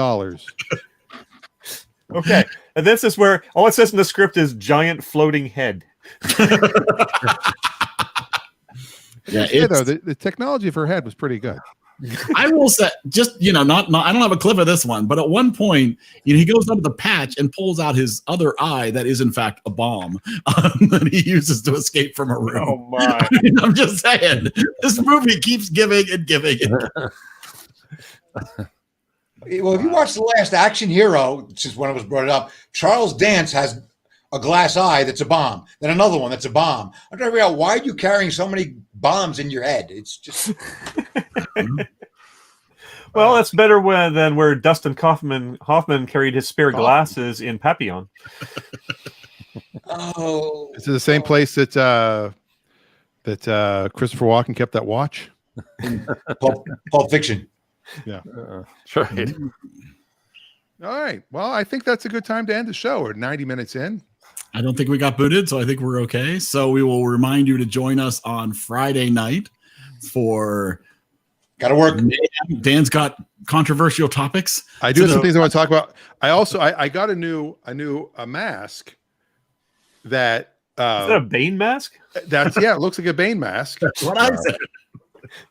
Okay, and this is where all it says in the script is giant floating head. Yeah, though the technology of her head was pretty good. I will say, just not I don't have a clip of this one, but at one point, he goes under the patch and pulls out his other eye that is in fact a bomb that he uses to escape from a room. Oh my! I'm just saying, this movie keeps giving and giving. Well, if you watch The Last Action Hero, since when it was brought up, Charles Dance has a glass eye that's a bomb, then another one that's a bomb. I'm trying to figure out, why are you carrying so many bombs in your head? It's just. Well, that's better than where Dustin Hoffman carried his spare glasses in Papillon. Oh, is it the same place that Christopher Walken kept that watch? Pulp Fiction. Yeah, sure. All right. Well, I think that's a good time to end the show. We're 90 minutes in. I don't think we got booted, so I think we're okay. So we will remind you to join us on Friday night for. Got to work. Dan's got controversial topics. I do have some things I want to talk about. I also I got a new mask that is that a Bane mask? That's it looks like a Bane mask. That's what I said.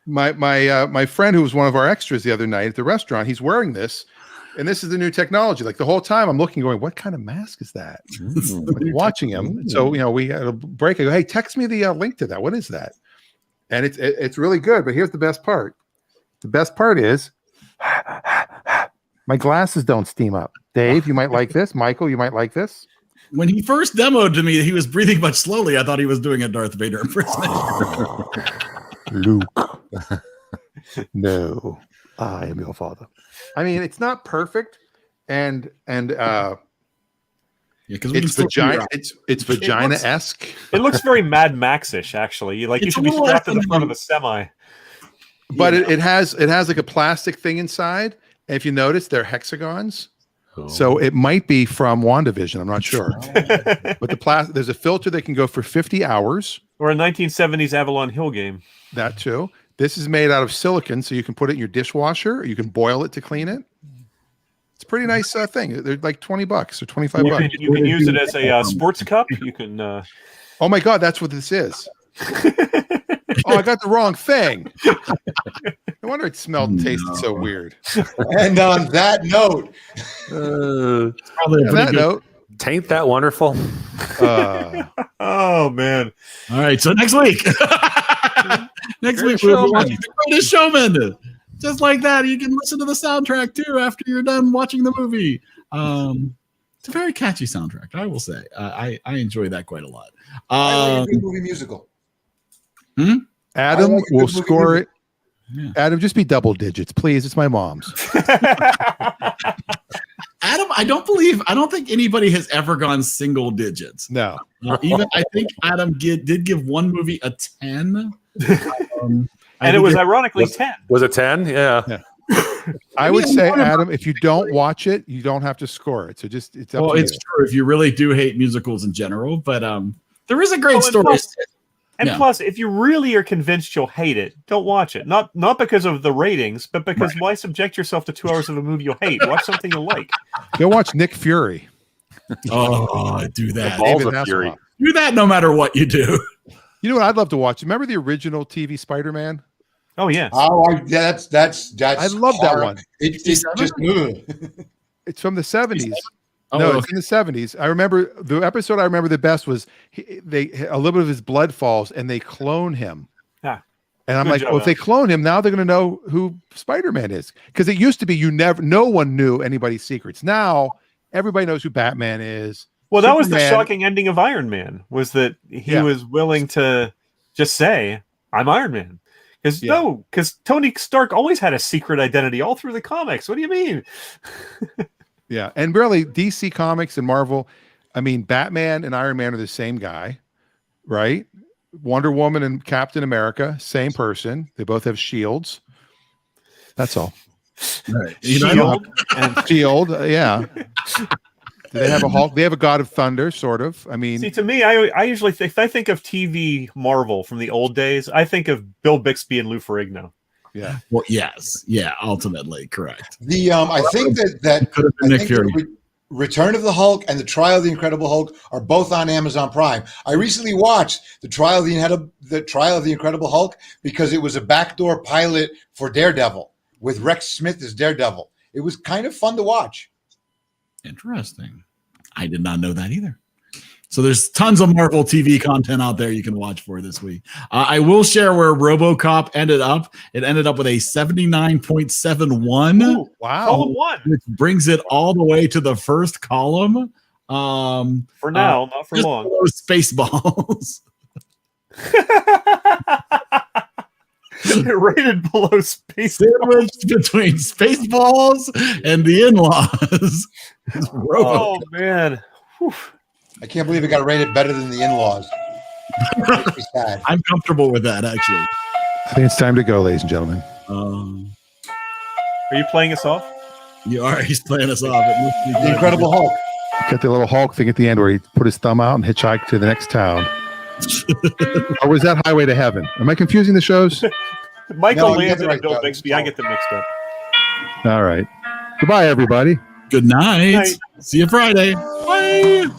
My friend who was one of our extras the other night at the restaurant, he's wearing this, and this is the new technology. Like the whole time I'm looking, going, what kind of mask is that? Like watching him. So we had a break. I go, hey, text me the link to that. What is that? And it's really good. But here's the best part. The best part is my glasses don't steam up. Dave, you might like this. Michael, you might like this. When he first demoed to me, he was breathing much slowly. I thought he was doing a Darth Vader impersonation. Luke. No, I am your father. I mean, it's not perfect, and it's vagina. It's vagina-esque. It looks very Mad Max-ish, actually. Like you should be strapped to the front of a semi. But it has like a plastic thing inside. And if you notice, they're hexagons. Oh. So it might be from WandaVision. I'm not sure. But there's a filter that can go for 50 hours. Or a 1970s Avalon Hill game. That too. This is made out of silicon, so you can put it in your dishwasher, or you can boil it to clean it. It's a pretty nice thing. They're like $20 or $25. You can use it as a sports cup. You can. Oh my God, that's what this is. Oh, I got the wrong thing. No wonder it smelled and tasted so weird. And on that note, tain't that wonderful? Oh man! All right, so next week, we'll be watching The Greatest Showman. Just like that, you can listen to the soundtrack too after you're done watching the movie. It's a very catchy soundtrack, I will say. I enjoy that quite a lot. I like a good movie musical. Adam will score it. Yeah. Adam, just be double digits, please. It's my mom's. Adam, I don't think anybody has ever gone single digits. No. Even I think Adam did give one movie a 10. And it was ironically 10. Was it 10? Yeah. I would say, Adam, if you don't watch it, you don't have to score it. So just it's up to you. It's true if you really do hate musicals in general, but there is a great story. Plus, if you really are convinced you'll hate it, don't watch it. Not because of the ratings, but because why subject yourself to 2 hours of a movie you'll hate? Watch something you'll like. Go watch Nick Fury. Oh, do that. Balls of Fury. Do that no matter what you do. You know what I'd love to watch? Remember the original TV Spider-Man? Oh yeah. Oh, that's. I love that one. It's just. It's from the 70s. Oh, no, okay. it's in the 70s. I remember the episode I remember the best was a little bit of his blood falls and they clone him. Ah, and I'm good like, job, well, if they clone him, now they're going to know who Spider-Man is. Because it used to be no one knew anybody's secrets. Now everybody knows who Batman is. Well, that was the Superman. shocking ending of Iron Man, was that he was willing to just say, I'm Iron Man. Because Tony Stark always had a secret identity all through the comics. What do you mean? Yeah, and really, DC Comics and Marvel, I mean, Batman and Iron Man are the same guy, right? Wonder Woman and Captain America, same person. They both have shields. That's all. Right. Shield and Shield, yeah. Do they have a Hulk? They have a God of Thunder, sort of. I mean, see, to me, I usually think, if I think of TV Marvel from the old days, I think of Bill Bixby and Lou Ferrigno. Yeah. Well, yes. Yeah, ultimately correct. I think that could have been Nick Fury. Return of the Hulk and the Trial of the Incredible Hulk are both on Amazon Prime. I recently watched the Trial of the Incredible Hulk because it was a backdoor pilot for Daredevil with Rex Smith as Daredevil. It was kind of fun to watch. Interesting. I did not know that either. So there's tons of Marvel TV content out there you can watch for this week. I will share where RoboCop ended up. It ended up with a 79.71. Ooh, wow. Which brings it all the way to the first column. For now, not for long. Spaceballs. Rated below space. Sandwiched between Spaceballs and the in-laws. Oh, man. Whew. I can't believe it got rated better than the in-laws. Makes me sad. I'm comfortable with that, actually. I think it's time to go, ladies and gentlemen. Are you playing us off? You are. He's playing us off. The Incredible Hulk. Got the little Hulk thing at the end where he put his thumb out and hitchhiked to the next town. Or was that Highway to Heaven? Am I confusing the shows? Michael No, you Landon got the and Bill right Bixby. I get them mixed up. All right. Goodbye, everybody. Good night. Night. See you Friday. Bye.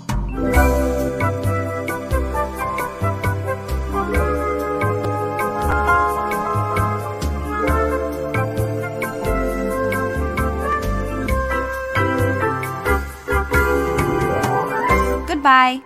Goodbye.